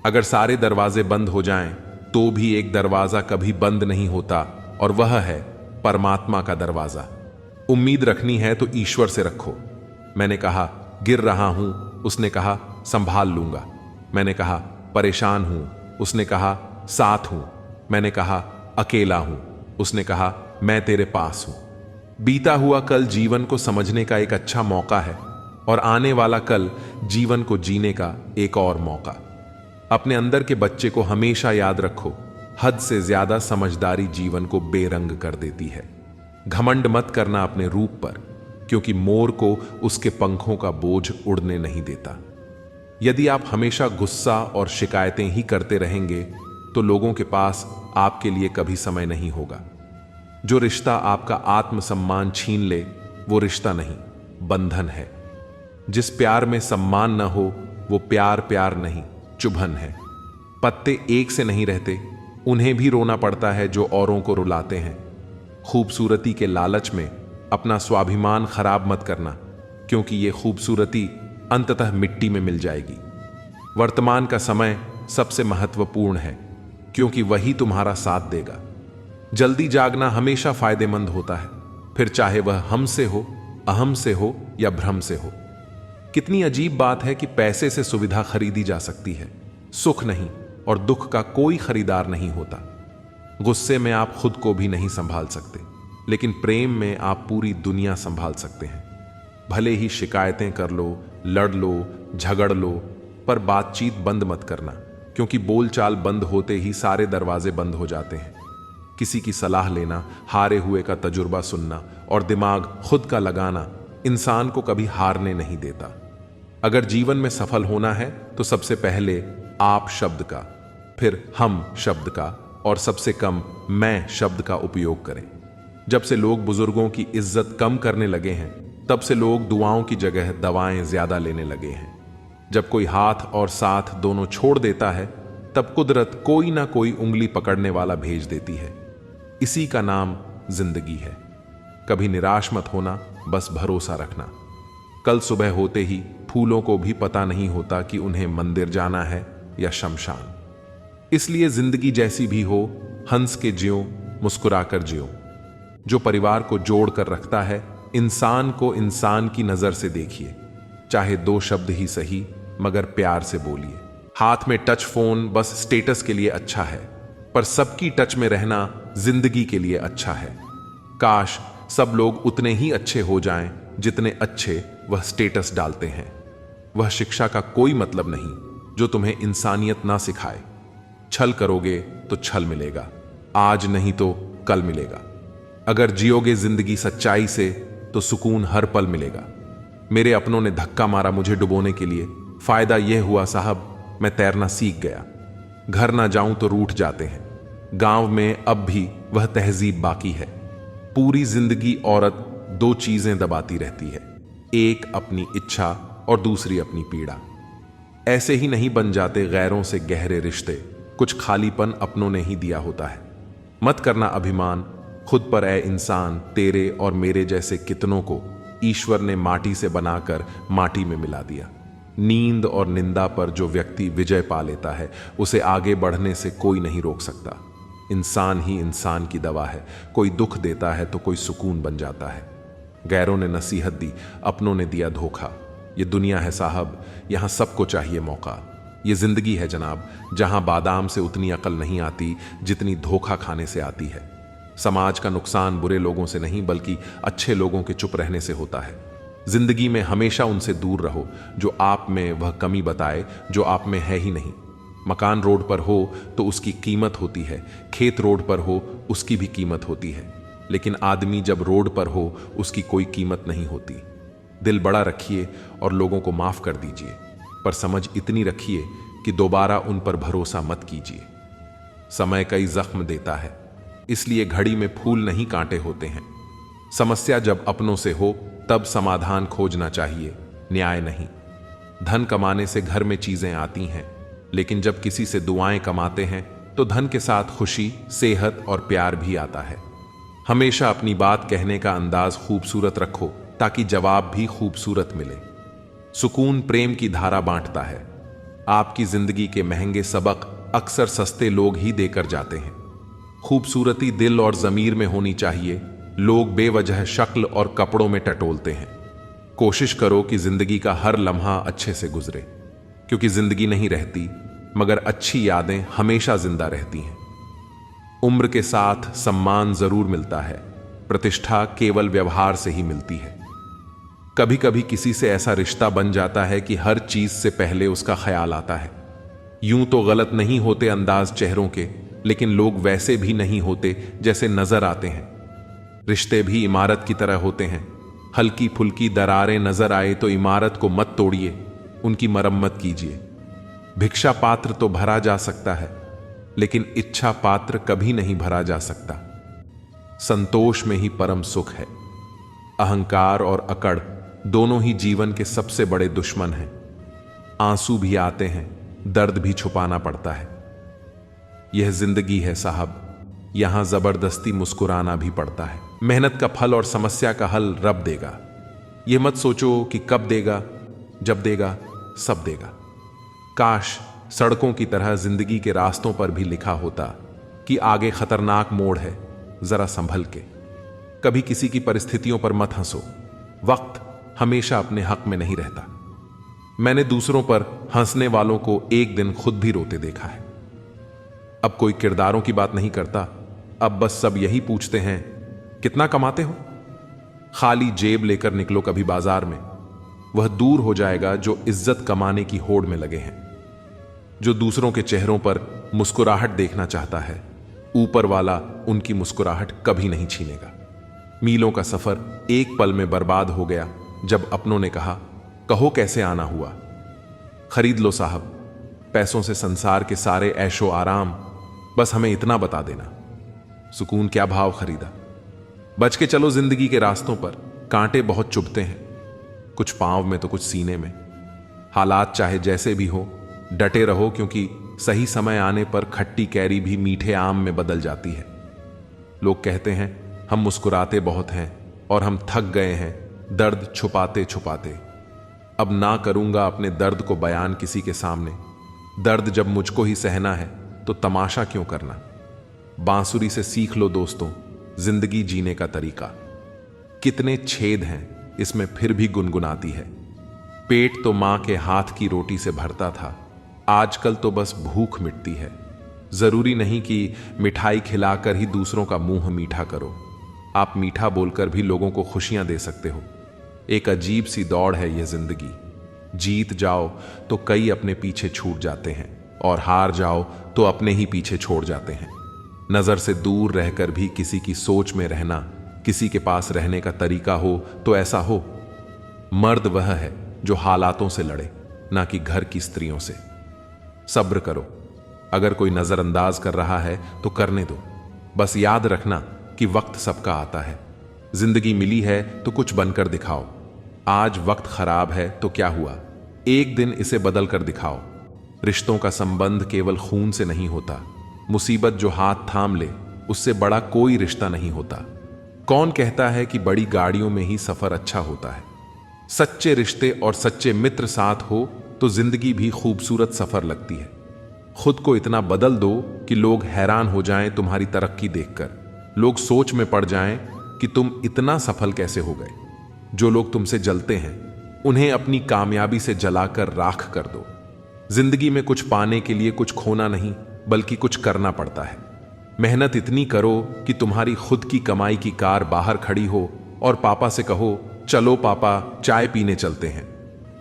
अगर सारे दरवाजे बंद हो जाएं, तो भी एक दरवाजा कभी बंद नहीं होता, और वह है परमात्मा का दरवाजा। उम्मीद रखनी है तो ईश्वर से रखो। मैंने कहा गिर रहा हूं, उसने कहा संभाल लूंगा। मैंने कहा परेशान हूं, उसने कहा साथ हूं। मैंने कहा अकेला हूं, उसने कहा मैं तेरे पास हूं। बीता हुआ कल जीवन को समझने का एक अच्छा मौका है, और आने वाला कल जीवन को जीने का एक और मौका। अपने अंदर के बच्चे को हमेशा याद रखो, हद से ज्यादा समझदारी जीवन को बेरंग कर देती है। घमंड मत करना अपने रूप पर, क्योंकि मोर को उसके पंखों का बोझ उड़ने नहीं देता। यदि आप हमेशा गुस्सा और शिकायतें ही करते रहेंगे, तो लोगों के पास आपके लिए कभी समय नहीं होगा। जो रिश्ता आपका आत्मसम्मान छीन ले, वो रिश्ता नहीं, बंधन है। जिस प्यार में सम्मान न हो, वो प्यार प्यार नहीं, चुभन है। पत्ते एक से नहीं रहते, उन्हें भी रोना पड़ता है जो औरों को रुलाते हैं। खूबसूरती के लालच में अपना स्वाभिमान खराब मत करना, क्योंकि ये खूबसूरती अंततः मिट्टी में मिल जाएगी। वर्तमान का समय सबसे महत्वपूर्ण है, क्योंकि वही तुम्हारा साथ देगा। जल्दी जागना हमेशा फायदेमंद होता है, फिर चाहे वह हमसे हो, अहम से हो या भ्रम से हो। कितनी अजीब बात है कि पैसे से सुविधा खरीदी जा सकती है, सुख नहीं, और दुख का कोई खरीदार नहीं होता। गुस्से में आप खुद को भी नहीं संभाल सकते, लेकिन प्रेम में आप पूरी दुनिया संभाल सकते हैं। भले ही शिकायतें कर लो, लड़ लो, झगड़ लो, पर बातचीत बंद मत करना, क्योंकि बोलचाल बंद होते ही सारे दरवाजे बंद हो जाते हैं। किसी की सलाह लेना, हारे हुए का तजुर्बा सुनना और दिमाग खुद का लगाना इंसान को कभी हारने नहीं देता। अगर जीवन में सफल होना है तो सबसे पहले आप शब्द का, फिर हम शब्द का, और सबसे कम मैं शब्द का उपयोग करें। जब से लोग बुजुर्गों की इज्जत कम करने लगे हैं, तब से लोग दुआओं की जगह दवाएं ज्यादा लेने लगे हैं। जब कोई हाथ और साथ दोनों छोड़ देता है, तब कुदरत कोई ना कोई उंगली पकड़ने वाला भेज देती है। इसी का नाम जिंदगी है। कभी निराश मत होना, बस भरोसा रखना। कल सुबह होते ही फूलों को भी पता नहीं होता कि उन्हें मंदिर जाना है या शमशान। इसलिए जिंदगी जैसी भी हो, हंस के जियो, मुस्कुराकर जियो। जो परिवार को जोड़ कर रखता है, इंसान को इंसान की नजर से देखिए। चाहे 2 शब्द ही सही, मगर प्यार से बोलिए। हाथ में टच फोन बस स्टेटस के लिए अच्छा है, पर सबकी टच में रहना जिंदगी के लिए अच्छा है। काश सब लोग उतने ही अच्छे हो जाएं जितने अच्छे वह स्टेटस डालते हैं। वह शिक्षा का कोई मतलब नहीं जो तुम्हें इंसानियत ना सिखाए। छल करोगे तो छल मिलेगा, आज नहीं तो कल मिलेगा। अगर जियोगे जिंदगी सच्चाई से तो सुकून हर पल मिलेगा। मेरे अपनों ने धक्का मारा मुझे डुबोने के लिए, फायदा यह हुआ साहब मैं तैरना सीख गया। घर ना जाऊं तो रूठ जाते हैं। गांव में अब भी वह तहजीब बाकी है। पूरी जिंदगी औरत दो चीजें दबाती रहती है, एक अपनी इच्छा और दूसरी अपनी पीड़ा। ऐसे ही नहीं बन जाते गैरों से गहरे रिश्ते, कुछ खालीपन अपनों ने ही दिया होता है। मत करना अभिमान खुद पर ए इंसान, तेरे और मेरे जैसे कितनों को ईश्वर ने माटी से बनाकर माटी में मिला दिया। नींद और निंदा पर जो व्यक्ति विजय पा लेता है, उसे आगे बढ़ने से कोई नहीं रोक सकता। इंसान ही इंसान की दवा है, कोई दुख देता है तो कोई सुकून बन जाता है। गैरों ने नसीहत दी, अपनों ने दिया धोखा। ये दुनिया है साहब, यहां सबको चाहिए मौका। ये जिंदगी है जनाब, जहां बादाम से उतनी अकल नहीं आती जितनी धोखा खाने से आती है। समाज का नुकसान बुरे लोगों से नहीं बल्कि अच्छे लोगों के चुप रहने से होता है। जिंदगी में हमेशा उनसे दूर रहो जो आप में वह कमी बताए जो आप में है ही नहीं। मकान रोड पर हो तो उसकी कीमत होती है, खेत रोड पर हो उसकी भी कीमत होती है, लेकिन आदमी जब रोड पर हो उसकी कोई कीमत नहीं होती। दिल बड़ा रखिए और लोगों को माफ कर दीजिए, पर समझ इतनी रखिए कि दोबारा उन पर भरोसा मत कीजिए। समय कई जख्म देता है, इसलिए घड़ी में फूल नहीं कांटे होते हैं। समस्या जब अपनों से हो तब समाधान खोजना चाहिए, न्याय नहीं। धन कमाने से घर में चीजें आती हैं, लेकिन जब किसी से दुआएं कमाते हैं तो धन के साथ खुशी, सेहत और प्यार भी आता है। हमेशा अपनी बात कहने का अंदाज खूबसूरत रखो ताकि जवाब भी खूबसूरत मिले। सुकून प्रेम की धारा बांटता है। आपकी जिंदगी के महंगे सबक अक्सर सस्ते लोग ही देकर जाते हैं। खूबसूरती दिल और जमीर में होनी चाहिए, लोग बेवजह शक्ल और कपड़ों में टटोलते हैं। कोशिश करो कि जिंदगी का हर लम्हा अच्छे से गुजरे, क्योंकि जिंदगी नहीं रहती मगर अच्छी यादें हमेशा जिंदा रहती हैं। उम्र के साथ सम्मान जरूर मिलता है, प्रतिष्ठा केवल व्यवहार से ही मिलती है। कभी कभी किसी से ऐसा रिश्ता बन जाता है कि हर चीज से पहले उसका ख्याल आता है। यूं तो गलत नहीं होते अंदाज चेहरों के, लेकिन लोग वैसे भी नहीं होते जैसे नजर आते हैं। रिश्ते भी इमारत की तरह होते हैं, हल्की फुल्की दरारें नजर आए तो इमारत को मत तोड़िए, उनकी मरम्मत कीजिए। भिक्षा पात्र तो भरा जा सकता है, लेकिन इच्छा पात्र कभी नहीं भरा जा सकता। संतोष में ही परम सुख है। अहंकार और अकड़ दोनों ही जीवन के सबसे बड़े दुश्मन हैं। आंसू भी आते हैं, दर्द भी छुपाना पड़ता है। यह जिंदगी है साहब, यहां जबरदस्ती मुस्कुराना भी पड़ता है। मेहनत का फल और समस्या का हल रब देगा। यह मत सोचो कि कब देगा, जब देगा सब देगा। काश सड़कों की तरह जिंदगी के रास्तों पर भी लिखा होता कि आगे खतरनाक मोड़ है, जरा संभल के। कभी किसी की परिस्थितियों पर मत हंसो, वक्त हमेशा अपने हक में नहीं रहता। मैंने दूसरों पर हंसने वालों को एक दिन खुद भी रोते देखा है। अब कोई किरदारों की बात नहीं करता, अब बस सब यही पूछते हैं कितना कमाते हो। खाली जेब लेकर निकलो कभी बाजार में, वह दूर हो जाएगा जो इज्जत कमाने की होड़ में लगे हैं। जो दूसरों के चेहरों पर मुस्कुराहट देखना चाहता है, ऊपर वाला उनकी मुस्कुराहट कभी नहीं छीनेगा। मीलों का सफर एक पल में बर्बाद हो गया जब अपनों ने कहा कहो कैसे आना हुआ। खरीद लो साहब, पैसों से संसार के सारे ऐशो आराम, बस हमें इतना बता देना। सुकून क्या भाव खरीदा। बच के चलो जिंदगी के रास्तों पर, कांटे बहुत चुभते हैं, कुछ पांव में तो कुछ सीने में। हालात चाहे जैसे भी हो, डटे रहो, क्योंकि सही समय आने पर खट्टी कैरी भी मीठे आम में बदल जाती है। लोग कहते हैं हम मुस्कुराते बहुत हैं और हम थक गए हैं दर्द छुपाते छुपाते। अब ना करूंगा अपने दर्द को बयान किसी के सामने। दर्द जब मुझको ही सहना है तो तमाशा क्यों करना। बांसुरी से सीख लो दोस्तों जिंदगी जीने का तरीका। कितने छेद हैं इसमें फिर भी गुनगुनाती है। पेट तो मां के हाथ की रोटी से भरता था, आजकल तो बस भूख मिटती है। जरूरी नहीं कि मिठाई खिलाकर ही दूसरों का मुंह मीठा करो, आप मीठा बोलकर भी लोगों को खुशियां दे सकते हो। एक अजीब सी दौड़ है यह जिंदगी। जीत जाओ तो कई अपने पीछे छूट जाते हैं और हार जाओ तो अपने ही पीछे छोड़ जाते हैं। नजर से दूर रहकर भी किसी की सोच में रहना, किसी के पास रहने का तरीका हो तो ऐसा हो। मर्द वह है जो हालातों से लड़े, ना कि घर की स्त्रियों से। सब्र करो, अगर कोई नजरअंदाज कर रहा है तो करने दो। बस याद रखना कि वक्त सबका आता है। जिंदगी मिली है तो कुछ बनकर दिखाओ। आज वक्त खराब है तो क्या हुआ, एक दिन इसे बदल कर दिखाओ। रिश्तों का संबंध केवल खून से नहीं होता। मुसीबत जो हाथ थाम ले उससे बड़ा कोई रिश्ता नहीं होता। कौन कहता है कि बड़ी गाड़ियों में ही सफर अच्छा होता है। सच्चे रिश्ते और सच्चे मित्र साथ हो तो जिंदगी भी खूबसूरत सफर लगती है। खुद को इतना बदल दो कि लोग हैरान हो जाएं तुम्हारी तरक्की देखकर। लोग सोच में पड़ जाएं कि तुम इतना सफल कैसे हो गए। जो लोग तुमसे जलते हैं उन्हें अपनी कामयाबी से जलाकर राख कर दो। जिंदगी में कुछ पाने के लिए कुछ खोना नहीं बल्कि कुछ करना पड़ता है। मेहनत इतनी करो कि तुम्हारी खुद की कमाई की कार बाहर खड़ी हो और पापा से कहो, चलो पापा चाय पीने चलते हैं।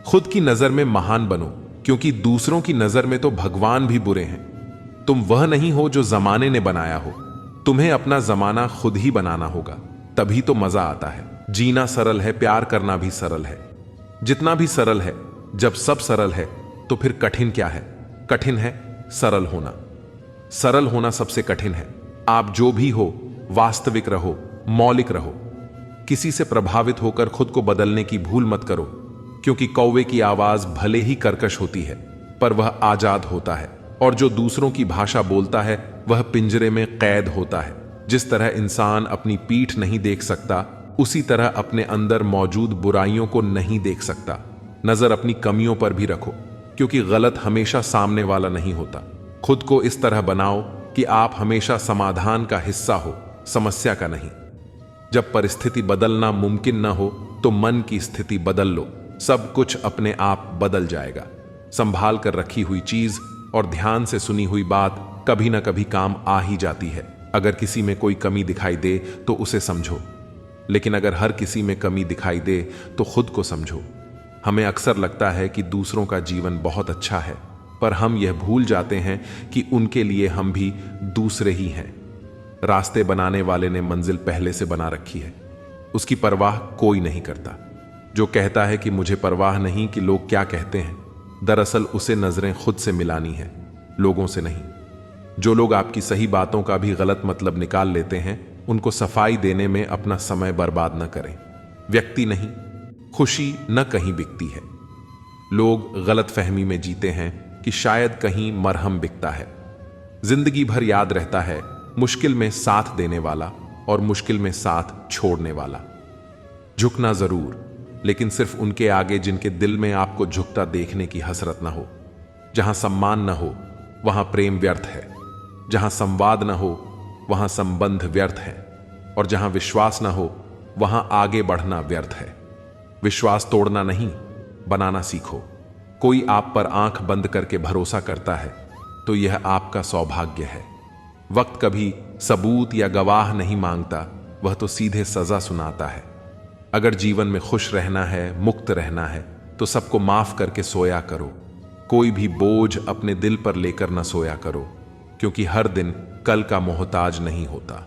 खुद की नजर में महान बनो, क्योंकि दूसरों की नजर में तो भगवान भी बुरे हैं। तुम वह नहीं हो जो जमाने ने बनाया हो। तुम्हें अपना जमाना खुद ही बनाना होगा, तभी तो मजा आता है। जीना सरल है, प्यार करना भी सरल है। जितना भी सरल है, जब सब सरल है तो फिर कठिन क्या है? कठिन है सरल होना। सरल होना सबसे कठिन है। आप जो भी हो वास्तविक रहो, मौलिक रहो। किसी से प्रभावित होकर खुद को बदलने की भूल मत करो, क्योंकि कौवे की आवाज भले ही कर्कश होती है पर वह आजाद होता है, और जो दूसरों की भाषा बोलता है वह पिंजरे में कैद होता है। जिस तरह इंसान अपनी पीठ नहीं देख सकता, उसी तरह अपने अंदर मौजूद बुराइयों को नहीं देख सकता। नजर अपनी कमियों पर भी रखो, क्योंकि गलत हमेशा सामने वाला नहीं होता। खुद को इस तरह बनाओ कि आप हमेशा समाधान का हिस्सा हो, समस्या का नहीं। जब परिस्थिति बदलना मुमकिन न हो तो मन की स्थिति बदल लो, सब कुछ अपने आप बदल जाएगा। संभाल कर रखी हुई चीज और ध्यान से सुनी हुई बात कभी ना कभी काम आ ही जाती है। अगर किसी में कोई कमी दिखाई दे तो उसे समझो, लेकिन अगर हर किसी में कमी दिखाई दे तो खुद को समझो। हमें अक्सर लगता है कि दूसरों का जीवन बहुत अच्छा है, पर हम यह भूल जाते हैं कि उनके लिए हम भी दूसरे ही हैं। रास्ते बनाने वाले ने मंजिल पहले से बना रखी है, उसकी परवाह कोई नहीं करता। जो कहता है कि मुझे परवाह नहीं कि लोग क्या कहते हैं, दरअसल उसे नजरें खुद से मिलानी है, लोगों से नहीं। जो लोग आपकी सही बातों का भी गलत मतलब निकाल लेते हैं, उनको सफाई देने में अपना समय बर्बाद न करें। व्यक्ति नहीं, खुशी न कहीं बिकती है। लोग गलत फहमी में जीते हैं कि शायद कहीं मरहम बिकता है। जिंदगी भर याद रहता है मुश्किल में साथ देने वाला और मुश्किल में साथ छोड़ने वाला। झुकना जरूर, लेकिन सिर्फ उनके आगे जिनके दिल में आपको झुकता देखने की हसरत ना हो। जहां सम्मान न हो वहां प्रेम व्यर्थ है, जहां संवाद न हो वहां संबंध व्यर्थ है, और जहां विश्वास न हो वहां आगे बढ़ना व्यर्थ है। विश्वास तोड़ना नहीं, बनाना सीखो। कोई आप पर आंख बंद करके भरोसा करता है तो यह आपका सौभाग्य है। वक्त कभी सबूत या गवाह नहीं मांगता, वह तो सीधे सजा सुनाता है। अगर जीवन में खुश रहना है, मुक्त रहना है, तो सबको माफ करके सोया करो। कोई भी बोझ अपने दिल पर लेकर न सोया करो, क्योंकि हर दिन कल का मोहताज नहीं होता।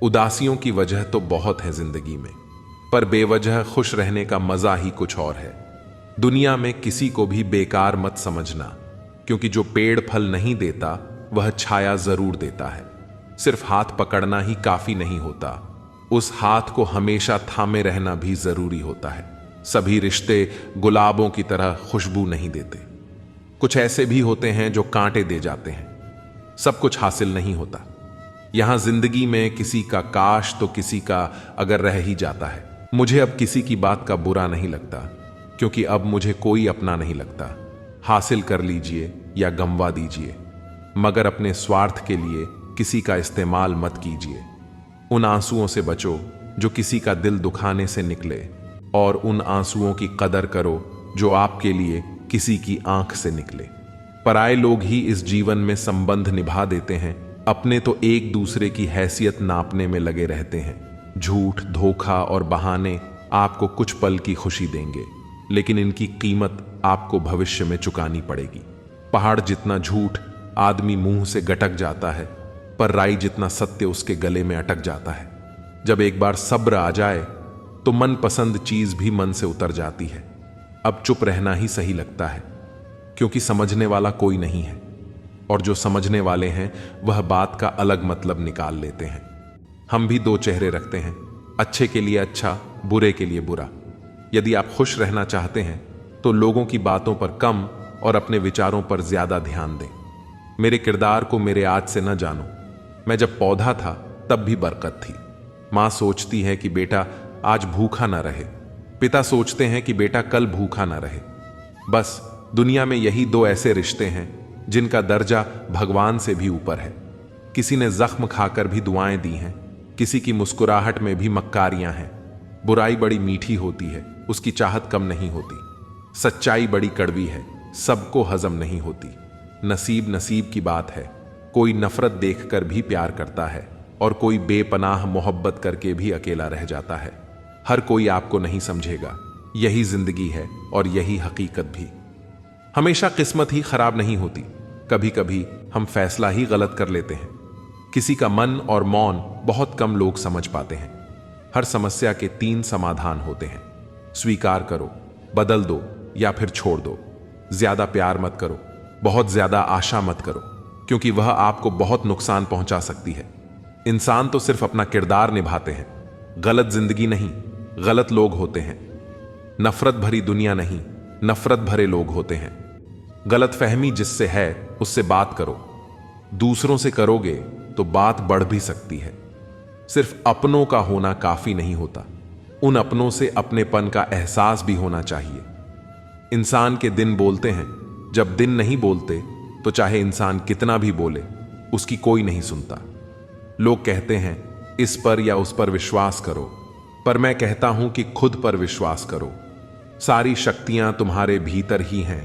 उदासियों की वजह तो बहुत है जिंदगी में, पर बेवजह खुश रहने का मजा ही कुछ और है। दुनिया में किसी को भी बेकार मत समझना, क्योंकि जो पेड़ फल नहीं देता वह छाया जरूर देता है। सिर्फ हाथ पकड़ना ही काफी नहीं होता, उस हाथ को हमेशा थामे रहना भी जरूरी होता है। सभी रिश्ते गुलाबों की तरह खुशबू नहीं देते, कुछ ऐसे भी होते हैं जो कांटे दे जाते हैं। सब कुछ हासिल नहीं होता। यहां जिंदगी में किसी का काश तो किसी का अगर रह ही जाता है। मुझे अब किसी की बात का बुरा नहीं लगता, क्योंकि अब मुझे कोई अपना नहीं लगता। हासिल कर लीजिए या गंवा दीजिए, मगर अपने स्वार्थ के लिए किसी का इस्तेमाल मत कीजिए। उन आंसुओं से बचो जो किसी का दिल दुखाने से निकले, और उन आंसुओं की कदर करो जो आपके लिए किसी की आंख से निकले। पराये लोग ही इस जीवन में संबंध निभा देते हैं, अपने तो एक दूसरे की हैसियत नापने में लगे रहते हैं। झूठ, धोखा और बहाने आपको कुछ पल की खुशी देंगे, लेकिन इनकी कीमत आपको भविष्य में चुकानी पड़ेगी। पहाड़ जितना झूठ आदमी मुंह से गटक जाता है, पर राई जितना सत्य उसके गले में अटक जाता है। जब एक बार सब्र आ जाए तो मनपसंद चीज भी मन से उतर जाती है। अब चुप रहना ही सही लगता है, क्योंकि समझने वाला कोई नहीं है। और जो समझने वाले हैं वह बात का अलग मतलब निकाल लेते हैं। हम भी दो चेहरे रखते हैं, अच्छे के लिए अच्छा, बुरे के लिए बुरा। यदि आप खुश रहना चाहते हैं तो लोगों की बातों पर कम और अपने विचारों पर ज्यादा ध्यान दें। मेरे किरदार को मेरे आज से न जानो। मैं जब पौधा था तब भी बरकत थी। मां सोचती है कि बेटा आज भूखा ना रहे, पिता सोचते हैं कि बेटा कल भूखा ना रहे। बस दुनिया में यही दो ऐसे रिश्ते हैं जिनका दर्जा भगवान से भी ऊपर है। किसी ने जख्म खाकर भी दुआएं दी हैं, किसी की मुस्कुराहट में भी मक्कारियां हैं। बुराई बड़ी मीठी होती है, उसकी चाहत कम नहीं होती। सच्चाई बड़ी कड़वी है, सबको हजम नहीं होती। नसीब नसीब की बात है, कोई नफरत देखकर भी प्यार करता है और कोई बेपनाह मोहब्बत करके भी अकेला रह जाता है। हर कोई आपको नहीं समझेगा, यही जिंदगी है और यही हकीकत भी। हमेशा किस्मत ही खराब नहीं होती, कभी कभी हम फैसला ही गलत कर लेते हैं। किसी का मन और मौन बहुत कम लोग समझ पाते हैं। हर समस्या के 3 समाधान होते हैं। स्वीकार करो, बदल दो या फिर छोड़ दो। ज्यादा प्यार मत करो, बहुत ज्यादा आशा मत करो, क्योंकि वह आपको बहुत नुकसान पहुंचा सकती है। इंसान तो सिर्फ अपना किरदार निभाते हैं, गलत जिंदगी नहीं, गलत लोग होते हैं। नफरत भरी दुनिया नहीं, नफरत भरे लोग होते हैं। गलत फहमी जिससे है उससे बात करो। दूसरों से करोगे तो बात बढ़ भी सकती है। सिर्फ अपनों का होना काफी नहीं होता, उन अपनों से अपनेपन का एहसास भी होना चाहिए। इंसान के दिन बोलते हैं, जब दिन नहीं बोलते तो चाहे इंसान कितना भी बोले उसकी कोई नहीं सुनता। लोग कहते हैं इस पर या उस पर विश्वास करो, पर मैं कहता हूं कि खुद पर विश्वास करो। सारी शक्तियां तुम्हारे भीतर ही हैं,